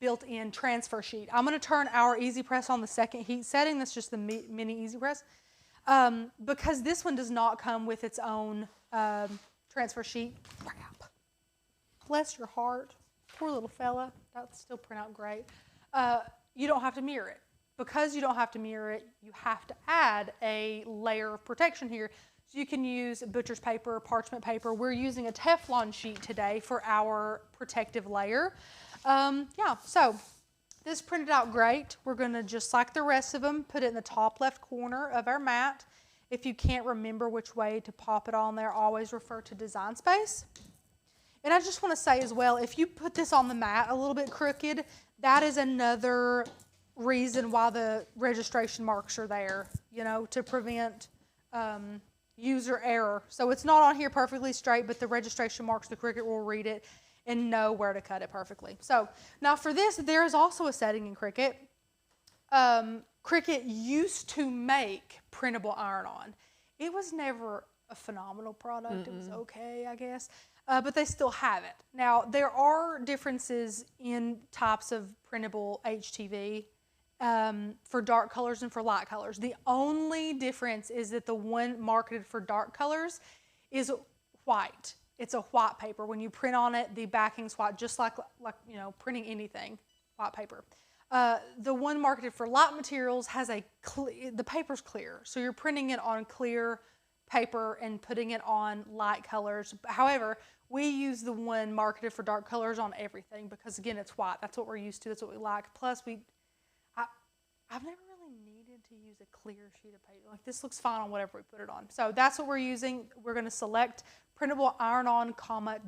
built-in transfer sheet. I'm going to turn our Easy Press on the second heat setting. That's just the mini Easy Press. Because this one does not come with its own transfer sheet. Crap. Bless your heart. Poor little fella. That'll still print out great. You don't have to mirror it. Because you don't have to mirror it, you have to add a layer of protection here. So you can use butcher's paper, parchment paper. We're using a Teflon sheet today for our protective layer. Yeah, so this printed out great. We're going to, just like the rest of them, put it in the top left corner of our mat. If you can't remember which way to pop it on there, always refer to Design Space. And I just want to say as well, if you put this on the mat a little bit crooked, that is another reason why the registration marks are there, you know, to prevent user error. So it's not on here perfectly straight, but the registration marks, the Cricut will read it and know where to cut it perfectly. So now for this, there is also a setting in Cricut. Cricut used to make printable iron-on. It was never a phenomenal product. It was okay, I guess. But they still have it. Now, there are differences in types of printable HTV for dark colors and for light colors. The only difference is that the one marketed for dark colors is white. It's a white paper. When you print on it, the backing's white, just like you know, printing anything, white paper. The one marketed for light materials has the paper's clear, so you're printing it on clear paper and putting it on light colors. However, we use the one marketed for dark colors on everything because, again, it's white. That's what we're used to. That's what we like. Plus, I've never really needed to use a clear sheet of paper. Like, this looks fine on whatever we put it on. So that's what we're using. We're going to select printable iron-on,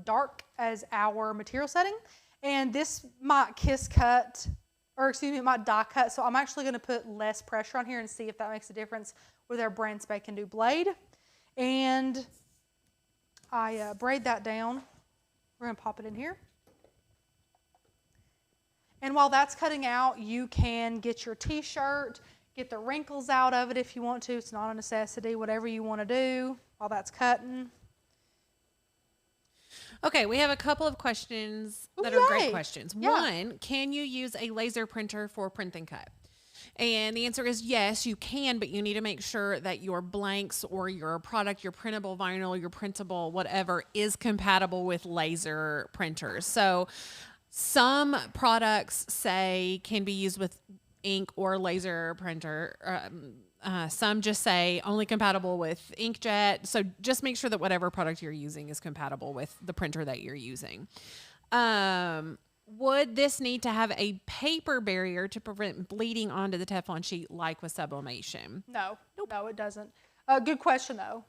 dark as our material setting. And this might it might die cut. So I'm actually going to put less pressure on here and see if that makes a difference with our brand spanking new blade. And I braid that down. We're going to pop it in here. And while that's cutting out, you can get your t-shirt, get the wrinkles out of it if you want to. It's not a necessity, whatever you want to do while that's cutting. Okay, we have a couple of questions that are great questions. Yeah. One, can you use a laser printer for print then cut? And the answer is yes, you can, but you need to make sure that your blanks or your product, your printable vinyl, your printable whatever is compatible with laser printers. So some products say can be used with ink or laser printer. Some just say only compatible with inkjet. So just make sure that whatever product you're using is compatible with the printer that you're using. Would this need to have a paper barrier to prevent bleeding onto the Teflon sheet like with sublimation? No, no, it doesn't. Good question though.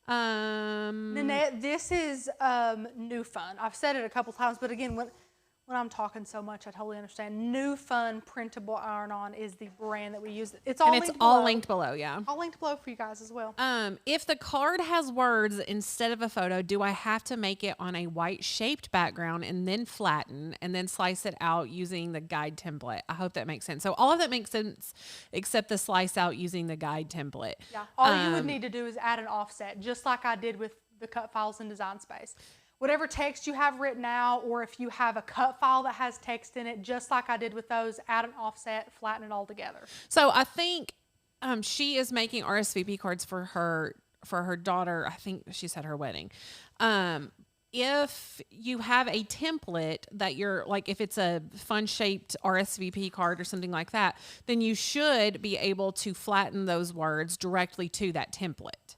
Nanette, this is New Fun. I've said it a couple times, but again, when I'm talking so much, I totally understand. New Fun Printable Iron-On is the brand that we use. It's all linked below, yeah. All linked below for you guys as well. If the card has words instead of a photo, do I have to make it on a white shaped background and then flatten and then slice it out using the guide template? I hope that makes sense. So all of that makes sense except the slice out using the guide template. Yeah. All you would need to do is add an offset, just like I did with the cut files in Design Space. Whatever text you have written out, or if you have a cut file that has text in it, just like I did with those, add an offset, flatten it all together. So I think she is making RSVP cards for her daughter. I think she said her wedding. If you have a template that you're like, if it's a fun shaped RSVP card or something like that, then you should be able to flatten those words directly to that template.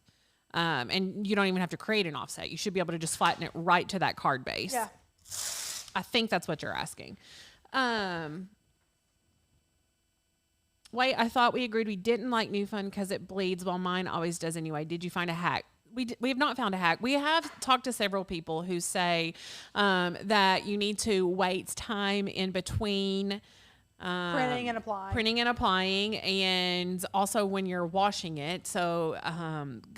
And you don't even have to create an offset. You should be able to just flatten it right to that card base. Yeah. I think that's what you're asking. Wait, I thought we agreed we didn't like New Fun because it bleeds while mine always does anyway. Did you find a hack? We have not found a hack. We have talked to several people who say that you need to wait time in between Printing and applying. And also when you're washing it. So,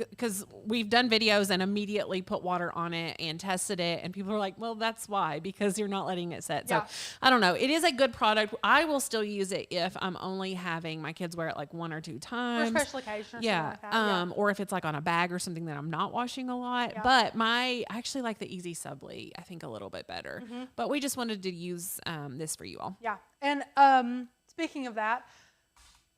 because we've done videos and immediately put water on it and tested it, and people are like, well, that's why, because you're not letting it set. Yeah. So I don't know. It is a good product. I will still use it if I'm only having my kids wear it like 1 or 2 times. For a special occasion or something Yeah. like that. Or if it's like on a bag or something that I'm not washing a lot. Yeah. But I actually like the Easy Subly, I think, a little bit better. But we just wanted to use this for you all. Yeah. And speaking of that,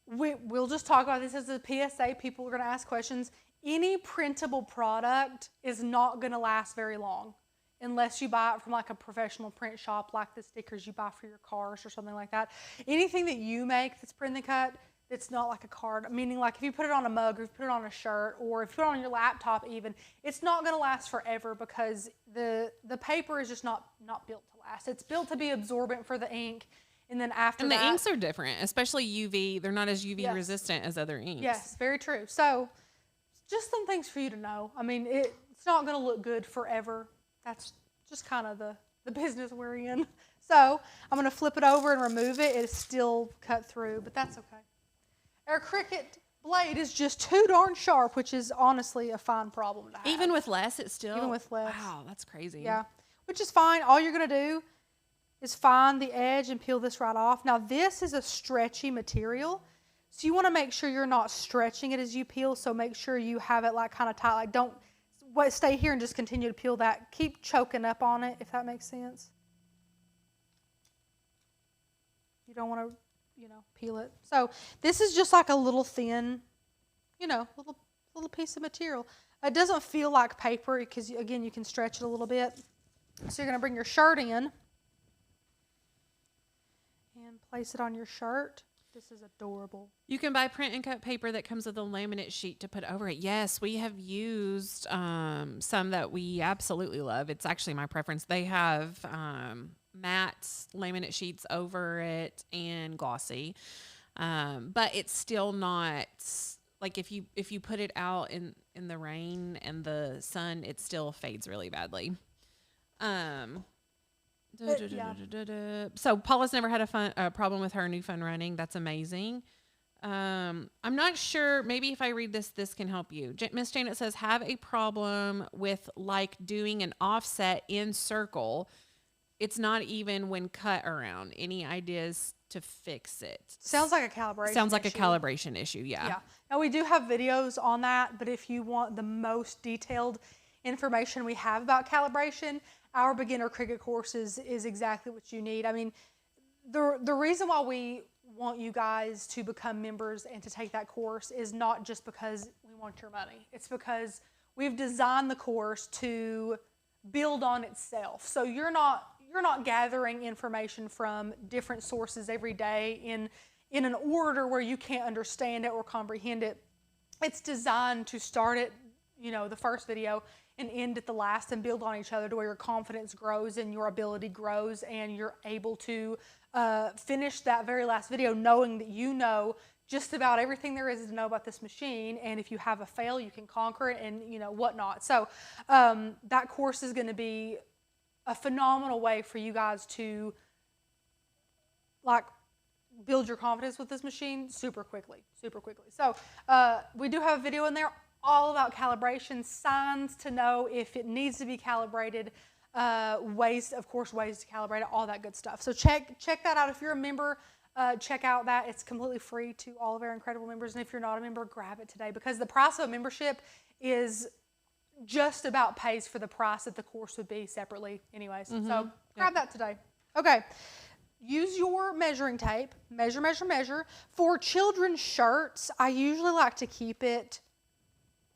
we'll just talk about this as a PSA. People are going to ask questions. Any printable product is not going to last very long unless you buy it from like a professional print shop, like the stickers you buy for your cars or something like that. Anything that you make that's print and cut, it's not like a card, meaning like if you put it on a mug or if you put it on a shirt or if you put it on your laptop even, it's not going to last forever because the paper is just not built to last. It's built to be absorbent for the ink. And then after that, the inks are different, especially UV. They're not as UV Yes. resistant as other inks. Yes, very true. So just some things for you to know. I mean, it's not going to look good forever. That's just kind of the business we're in. So I'm going to flip it over and remove it. It's still cut through, but that's okay. Our Cricut blade is just too darn sharp, which is honestly a fine problem to have. Even with less, it's still... Even with less. Wow, that's crazy. Yeah, which is fine. All you're going to do is find the edge and peel this right off. Now this is a stretchy material, so you want to make sure you're not stretching it as you peel, so make sure you have it like kind of tight. Like don't stay here and just continue to peel that. Keep choking up on it, if that makes sense. You don't want to, peel it. So this is just like a little thin, little piece of material. It doesn't feel like paper because, again, you can stretch it a little bit. So you're going to bring your shirt in and place it on your shirt. This is adorable. You can buy print and cut paper that comes with a laminate sheet to put over it. Yes, we have used some that we absolutely love. It's actually my preference. They have matte laminate sheets over it and glossy, but it's still not like if you put it out in the rain and the sun, it still fades really badly. So Paula's never had a problem with her New Fun running. That's amazing. I'm not sure. Maybe if I read this can help you. Miss Janet says, have a problem with like doing an offset in circle. It's not even when cut around. Any ideas to fix it? Sounds like a calibration Sounds like issue. a calibration issue, yeah. Yeah. Now we do have videos on that, but if you want the most detailed information we have about calibration, our beginner Cricut courses is exactly what you need. I mean, the reason why we want you guys to become members and to take that course is not just because we want your money. It's because we've designed the course to build on itself. So you're not gathering information from different sources every day in an order where you can't understand it or comprehend it. It's designed to start at, the first video and end at the last and build on each other to where your confidence grows and your ability grows and you're able to finish that very last video knowing that you know just about everything there is to know about this machine, and if you have a fail, you can conquer it and whatnot. So that course is going to be a phenomenal way for you guys to build your confidence with this machine super quickly. So we do have a video in there all about calibration, signs to know if it needs to be calibrated, ways to calibrate it, all that good stuff. So check that out. If you're a member, check out that. It's completely free to all of our incredible members. And if you're not a member, grab it today because the price of a membership is just about pays for the price that the course would be separately anyways. So grab that today. Okay. Use your measuring tape. Measure. For children's shirts, I usually like to keep it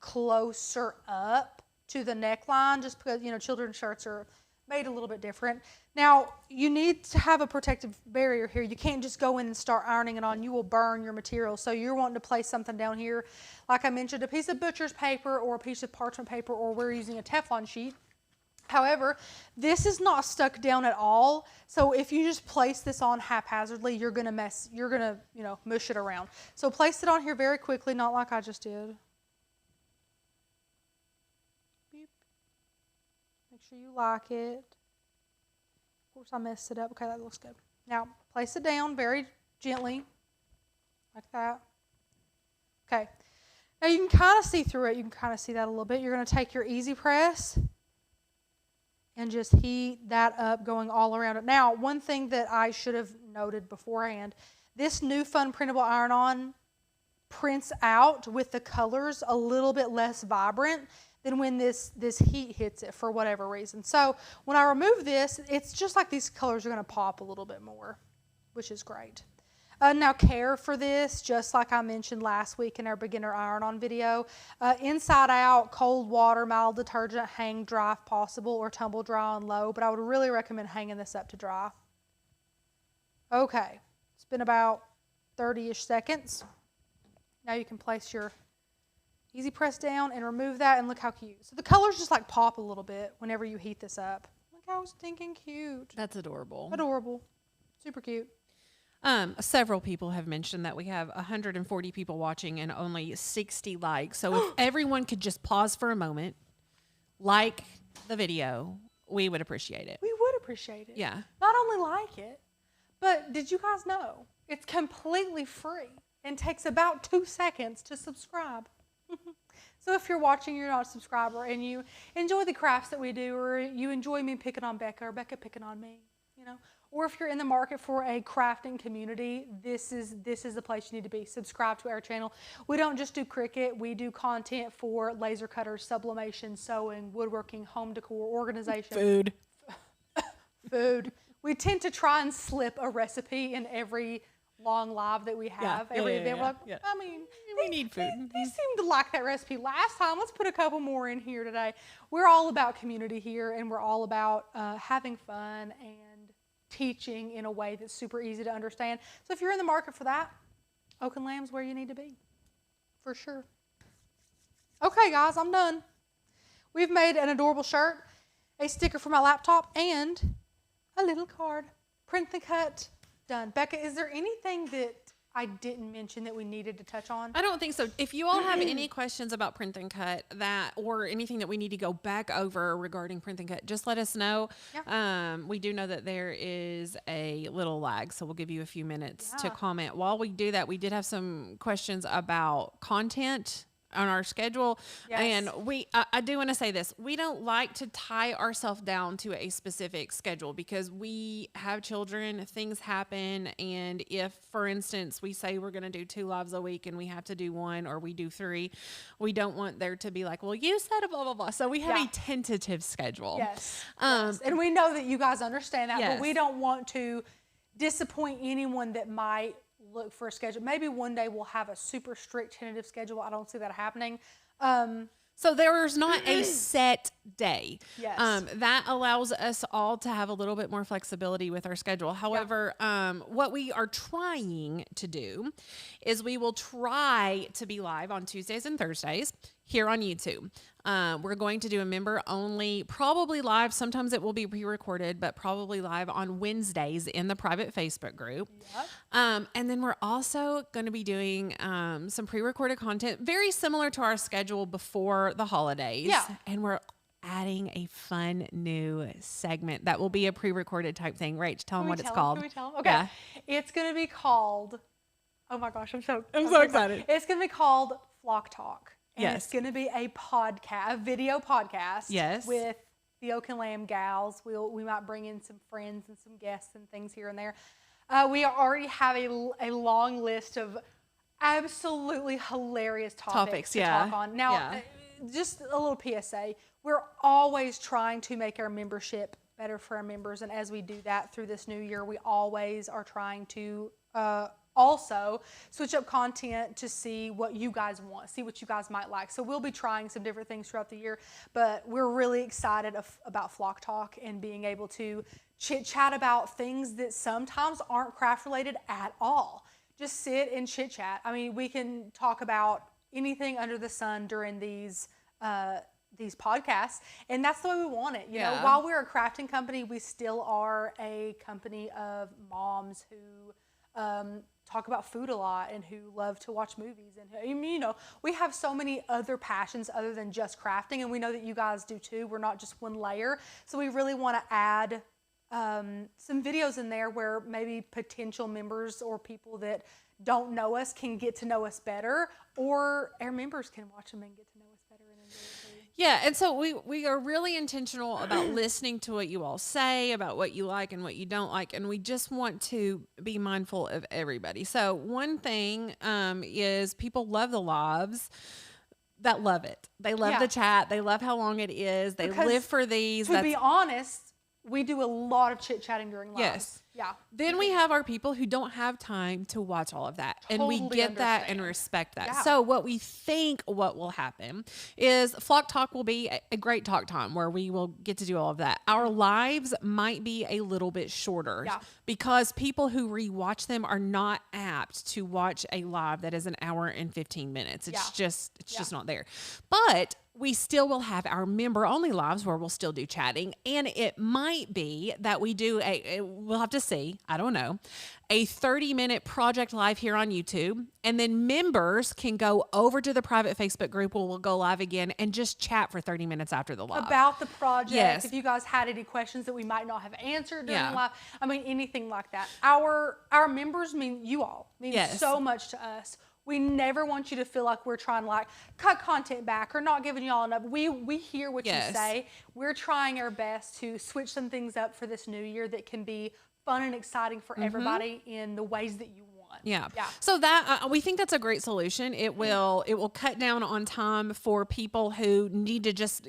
closer up to the neckline just because, children's shirts are made a little bit different. Now, you need to have a protective barrier here. You can't just go in and start ironing it on. You will burn your material. So you're wanting to place something down here. Like I mentioned, a piece of butcher's paper or a piece of parchment paper, or we're using a Teflon sheet. However, this is not stuck down at all. So if you just place this on haphazardly, you're gonna mush it around. So place it on here very quickly, not like I just did. Beep. Make sure you like it. Of course I messed it up. Okay, that looks good. Now place it down very gently, like that. Okay. Now you can kind of see through it. You can kind of see that a little bit. You're gonna take your easy press and just heat that up, going all around it. Now, one thing that I should have noted beforehand, this new Fun Printable Iron-On prints out with the colors a little bit less vibrant than when this heat hits it for whatever reason. So when I remove this, it's just like these colors are gonna pop a little bit more, which is great. Now care for this, just like I mentioned last week in our beginner iron-on video. Inside out, cold water, mild detergent, hang dry if possible, or tumble dry on low, but I would really recommend hanging this up to dry. Okay, it's been about 30-ish seconds. Now you can place your easy press down and remove that, and look how cute. So the colors just like pop a little bit whenever you heat this up. Look how stinking cute. That's adorable. Adorable. Super cute. Several people have mentioned that we have 140 people watching and only 60 likes. So if everyone could just pause for a moment, like the video, we would appreciate it. We would appreciate it. Yeah. Not only like it, but did you guys know it's completely free and takes about 2 seconds to subscribe? So if you're watching, you're not a subscriber, and you enjoy the crafts that we do, or you enjoy me picking on Becca or Becca picking on me, or if you're in the market for a crafting community, this is the place you need to be. Subscribe to our channel. We don't just do Cricut. We do content for laser cutters, sublimation, sewing, woodworking, home decor, organization. Food. Food. We tend to try and slip a recipe in every long live that we have. Every event. We're like, I mean, we need food. They seemed to like that recipe last time. Let's put a couple more in here today. We're all about community here, and we're all about having fun and teaching in a way that's super easy to understand. So if you're in the market for that, Oak and Lamb's where you need to be, for sure. Okay, guys, I'm done. We've made an adorable shirt, a sticker for my laptop, and a little card. Print Then Cut, done. Becca, is there anything that I didn't mention that we needed to touch on? I don't think so. If you all have any questions about Print Then Cut or anything that we need to go back over regarding Print Then Cut, just let us know. Yeah. We do know that there is a little lag, so we'll give you a few minutes to comment. While we do that, we did have some questions about content on our schedule. Yes. And I do want to say this. We don't like to tie ourselves down to a specific schedule because we have children, things happen. And if, for instance, we say we're going to do 2 lives a week and we have to do 1 or we do 3, we don't want there to be like, well, you said a blah, blah, blah. So we have a tentative schedule. Yes. Yes. And we know that you guys understand that, yes. But we don't want to disappoint anyone that might look for a schedule. Maybe one day we'll have a super strict tentative schedule. I don't see that happening. So there's not a set day. Yes. That allows us all to have a little bit more flexibility with our schedule. However, what we are trying to do is we will try to be live on Tuesdays and Thursdays here on YouTube. We're going to do a member only, probably live. Sometimes it will be pre-recorded, but probably live on Wednesdays in the private Facebook group. Yep. And then we're also going to be doing some pre-recorded content, very similar to our schedule before the holidays. Yeah. And we're adding a fun new segment that will be a pre-recorded type thing. Rach, tell them what it's called. Can we tell them? Okay. Yeah. It's going to be called, oh my gosh, I'm so excited. It's going to be called Flock Talk. And yes. It's going to be a podcast, a video podcast. Yes. With the Oak and Lamb gals. We might bring in some friends and some guests and things here and there. We already have a long list of absolutely hilarious topics to talk on. Now, just a little PSA. We're always trying to make our membership better for our members. And as we do that through this new year, we always are trying to also switch up content to see what you guys want, see what you guys might like. So we'll be trying some different things throughout the year, but we're really excited about Flock Talk and being able to chit chat about things that sometimes aren't craft related at all. Just sit and chit chat. I mean, we can talk about anything under the sun during these these podcasts, and that's the way we want it. You know, Yeah. while we're a crafting company, we still are a company of moms who talk about food a lot and who love to watch movies. And who, you know, we have so many other passions other than just crafting, and we know that you guys do too. We're not just one layer, so we really want to add some videos in there where maybe potential members or people that don't know us can get to know us better, or our members can watch them and get to know us better and enjoy it too. Yeah, and so we are really intentional about listening to what you all say, about what you like and what you don't like, and we just want to be mindful of everybody. So one thing is people love the lives. That love it. They love the chat. They love how long it is. They Because live for these. To be honest, we do a lot of chit-chatting during lives. Yes. Yeah. Then we have our people who don't have time to watch all of that. And we Totally get that and understand. respect that. Yeah. So what we think what will happen is Flock Talk will be a great talk time where we will get to do all of that. Our lives might be a little bit shorter Yeah. because people who rewatch them are not apt to watch a live that is an hour and 15 minutes. It's just not there. But we still will have our member only lives where we'll still do chatting. And it might be that we do we'll have to see, I don't know, a 30-minute project live here on YouTube. And then members can go over to the private Facebook group where we'll go live again and just chat for 30 minutes after the live. About the project. Yes. If you guys had any questions that we might not have answered during Yeah. the live. I mean, anything like that. Our members mean you all. Mean Yes. so much to us. We never want you to feel like we're trying to like cut content back or not giving y'all enough. We hear what Yes. you say. We're trying our best to switch some things up for this new year that can be fun and exciting for everybody in the ways that you want. Yeah. Yeah. So that we think that's a great solution. It will cut down on time for people who need to just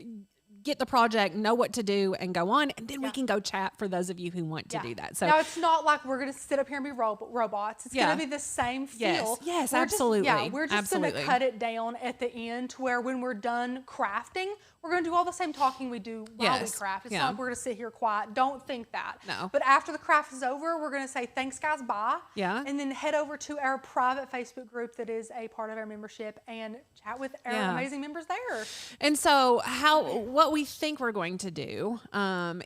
get the project, know what to do, and go on. And then we can go chat for those of you who want to do that. So now it's not like we're going to sit up here and be robots. It's going to be the same feel. Yes, We're absolutely. We're just going to cut it down at the end to where when we're done crafting, we're going to do all the same talking we do while we craft. It's not like we're going to sit here quiet. Don't think that. No. But after the craft is over, we're going to say, thanks guys, bye. Yeah. And then head over to our private Facebook group that is a part of our membership and chat with our amazing members there. And so what we think we're going to do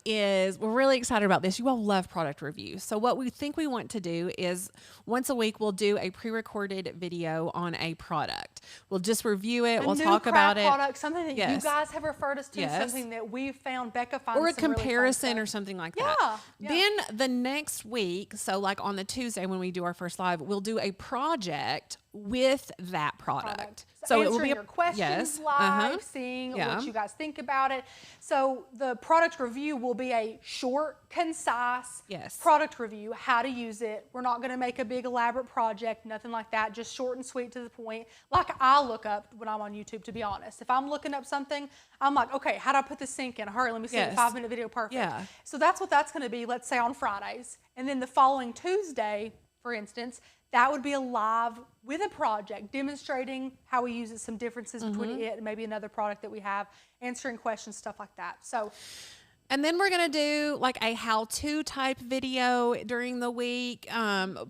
is we're really excited about this. You all love product reviews. So what we think we want to do is once a week, we'll do a pre-recorded video on a product. We'll just review it. We'll talk about it. Product, something that you guys have referred us to, something that we found Becca finds or a some really fun comparison stuff. or something like that. Yeah. Then the next week, so like on the Tuesday when we do our first live, we'll do a project with that product. So it will answering be your questions live, seeing what you guys think about it. So the product review will be a short, concise product review, how to use it. We're not going to make a big elaborate project, nothing like that, just short and sweet to the point. Like I look up when I'm on YouTube, to be honest. If I'm looking up something, I'm like, okay, how do I put this sync in? Hurry, let me see a 5-minute video, perfect. Yeah. So that's what that's going to be, let's say on Fridays. And then the following Tuesday, for instance, that would be a live with a project demonstrating how we use it, some differences between it and maybe another product that we have, answering questions, stuff like that. So, and then we're going to do like a how-to type video during the week.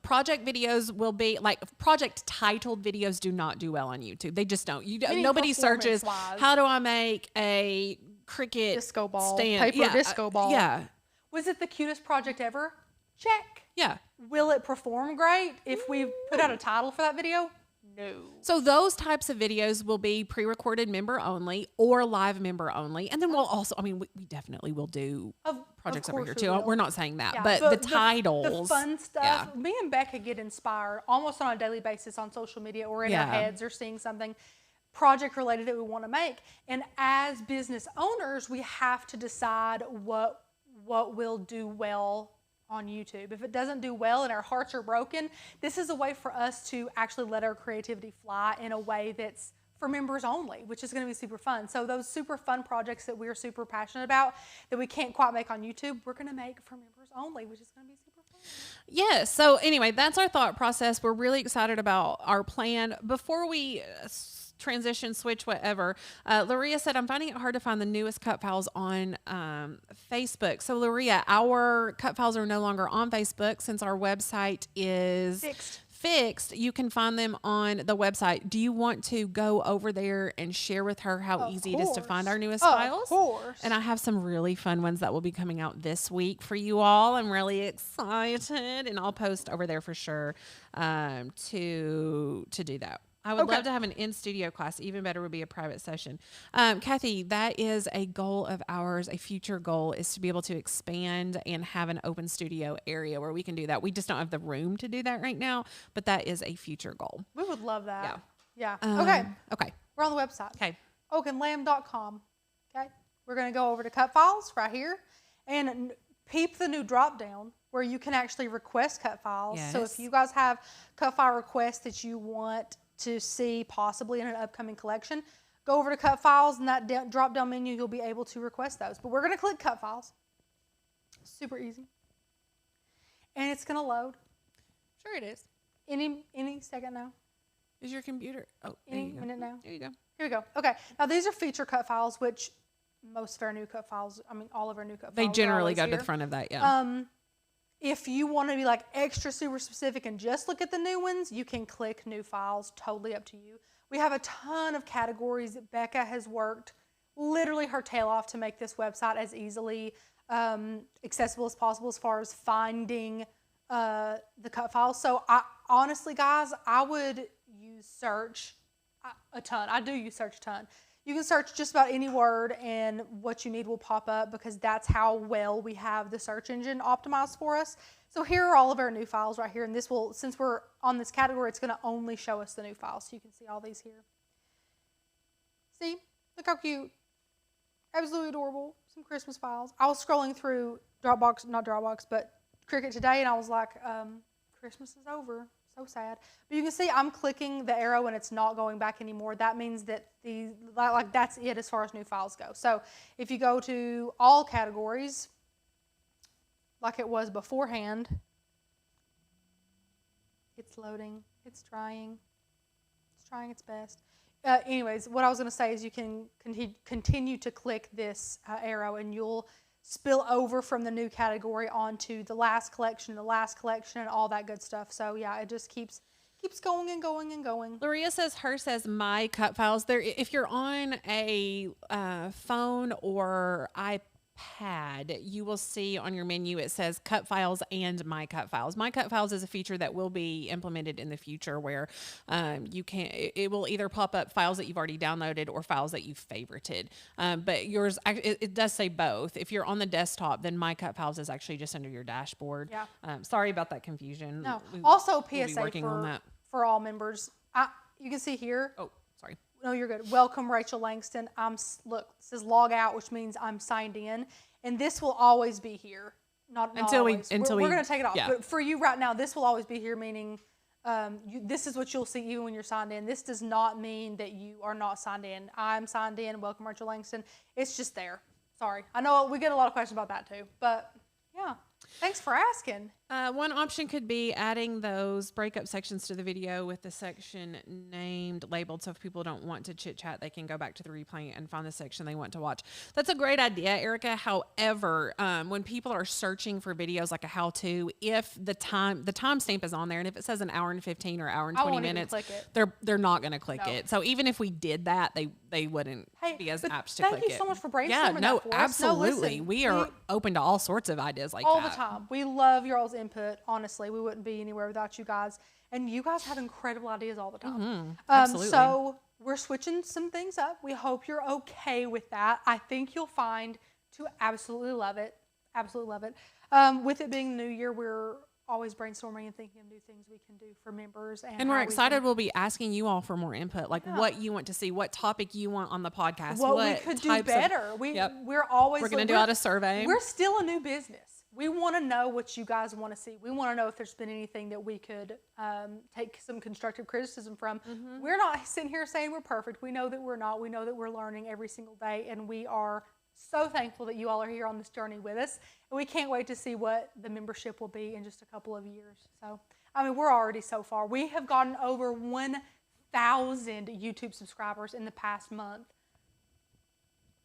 Project videos will be like project titled videos do not do well on YouTube. They just don't. Nobody searches, how do I make a Cricut disco ball, stand? paper disco ball. Yeah. Was it the cutest project ever? Check. Yeah. Will it perform great if we put out a title for that video? No. So those types of videos will be pre-recorded member only or live member only. And then we'll also, I mean, we definitely will do projects over here too. We're not saying that, but the titles. The fun stuff. Me and Becca get inspired almost on a daily basis on social media or in our heads or seeing something project related that we want to make. And as business owners, we have to decide what will do well on YouTube. If it doesn't do well and our hearts are broken, this is a way for us to actually let our creativity fly in a way that's for members only, which is going to be super fun. So those super fun projects that we're super passionate about that we can't quite make on YouTube, we're going to make for members only, which is going to be super fun. Yes. So anyway, that's our thought process. We're really excited about our plan. Before we transition, switch, whatever, Luria said, I'm finding it hard to find the newest cut files on Facebook. So Luria, our cut files are no longer on Facebook since our website is fixed, you can find them on the website. Do you want to go over there and share with her how Of easy it is to find course. our newest Of files? course. And I have some really fun ones that will be coming out this week for you all. I'm really excited, and I'll post over there for sure to do that. I would Okay. love to have an in-studio class. Even better would be a private session. Kathy, that is a goal of ours. A future goal is to be able to expand and have an open studio area where we can do that. We just don't have the room to do that right now, but that is a future goal. We would love that. Yeah. Okay. Okay. We're on the website. Okay. oakenlamb.com. Okay. We're going to go over to cut files right here and peep the new drop down where you can actually request cut files. So Yes. if you guys have cut file requests that you want to see possibly in an upcoming collection, go over to cut files, and that drop down menu, you'll be able to request those. But we're going to click cut files. Super easy. And it's going to load Sure it is. any second now. Is your computer? Oh, there Any you go. minute now. There you go. Here we go. Okay. Now these are feature cut files, which most of our new cut files, all of our new cut They files are generally always go to here. the front of that. Yeah. If you want to be like extra super specific and just look at the new ones, you can click new files, totally up to you. We have a ton of categories that Becca has worked literally her tail off to make this website as easily accessible as possible as far as finding the cut files. So I honestly, guys, I would use search a ton. I do use search a ton. You can search just about any word and what you need will pop up because that's how well we have the search engine optimized for us. So here are all of our new files right here. And this will, since we're on this category, it's going to only show us the new files. So you can see all these here. See? Look how cute. Absolutely adorable. Some Christmas files. I was scrolling through Dropbox, not Dropbox, but Cricut today, and I was like, Christmas is over. So sad. But you can see I'm clicking the arrow and it's not going back anymore. That means that that's it as far as new files go. So if you go to all categories, like it was beforehand, it's loading, it's trying its best. Anyways, what I was going to say is you can continue to click this arrow and you'll spill over from the new category onto the last collection, and all that good stuff. So yeah, it just keeps going and going and going. Loria says hers says my cut files. There, if you're on a phone or iPad, you will see on your menu it says cut files and my cut files. My cut files is a feature that will be implemented in the future where it will either pop up files that you've already downloaded or files that you've favorited. But yours, it does say both. If you're on the desktop, then my cut files is actually just under your dashboard. Yeah. Sorry about that confusion. No. Also, we'll be PSA working on that. for all members. You can see here. Oh, sorry. No, you're good. Welcome, Rachel Langston. Look, it says log out, which means I'm signed in, and this will always be here. Not Until always. We're going to take it off. Yeah. But for you right now, this will always be here, meaning this is what you'll see even when you're signed in. This does not mean that you are not signed in. I'm signed in. Welcome, Rachel Langston. It's just there. Sorry. I know we get a lot of questions about that too, but yeah. Thanks for asking. One option could be adding those breakup sections to the video with the section named, labeled, so if people don't want to chit chat, they can go back to the replay and find the section they want to watch. That's a great idea, Erica. However, when people are searching for videos like a how-to, if the timestamp is on there, and if it says an hour and 15 or hour and 20 minutes, they're not going to click it. So even if we did that, they wouldn't be as apt to click it. Thank you so much for brainstorming that for us. Absolutely. No, listen, we are open to all sorts of ideas like all that. the time. We love your all's input. Honestly, we wouldn't be anywhere without you guys. And you guys have incredible ideas all the time. Absolutely. So we're switching some things up. We hope you're okay with that. I think you'll find to absolutely love it. Absolutely love it. With it being the new year, we're always brainstorming and thinking of new things we can do for members. And we're excited. We'll be asking you all for more input, like what you want to see, what topic you want on the podcast, what we could do better. We're always going to do out a survey. We're still a new business. We want to know what you guys want to see. We want to know if there's been anything that we could take some constructive criticism from. We're not sitting here saying we're perfect. We know that we're not. We know that we're learning every single day, and we are so thankful that you all are here on this journey with us. And we can't wait to see what the membership will be in just a couple of years. So, we're already so far. We have gotten over 1,000 YouTube subscribers in the past month.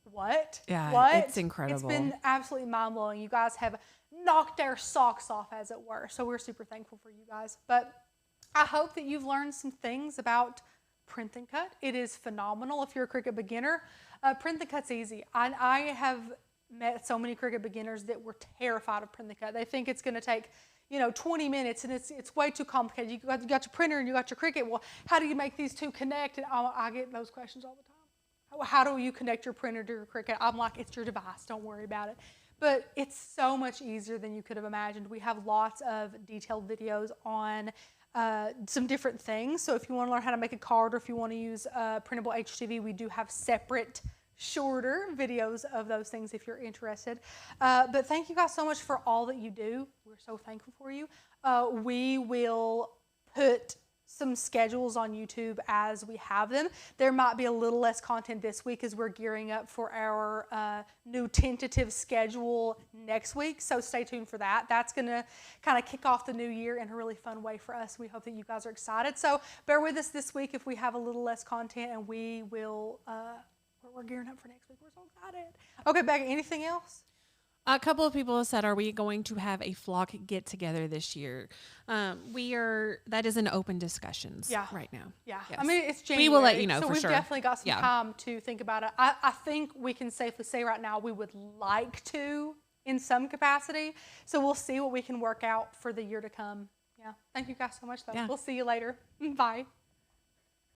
What? Yeah, what? It's incredible. It's been absolutely mind-blowing. You guys have knocked our socks off, as it were. So we're super thankful for you guys. But I hope that you've learned some things about Print Then Cut. It is phenomenal if you're a Cricut beginner. Print Then Cut's easy. I have met so many Cricut beginners that were terrified of Print Then Cut. They think it's going to take 20 minutes and it's way too complicated. You got your printer and you got your Cricut. Well, how do you make these two connect? And I get those questions all the time. How do you connect your printer to your Cricut? I'm like, it's your device. Don't worry about it. But it's so much easier than you could have imagined. We have lots of detailed videos on some different things. So if you want to learn how to make a card or if you want to use printable HTV, we do have separate shorter videos of those things if you're interested. But thank you guys so much for all that you do. We're so thankful for you. We will put some schedules on YouTube as we have them. There might be a little less content this week as we're gearing up for our new tentative schedule next week. So stay tuned for that. That's going to kind of kick off the new year in a really fun way for us. We hope that you guys are excited. So bear with us this week if we have a little less content, and we will, we're gearing up for next week. We're so excited. Okay, Becca, anything else? A couple of people have said, are we going to have a flock get together this year? That is an open discussions right now. Yeah. Yes. I mean, it's January. We will let you know so for we've sure. definitely got some time to think about it. I think we can safely say right now we would like to in some capacity. So we'll see what we can work out for the year to come. Yeah. Thank you guys so much, though. Yeah. We'll see you later. Bye.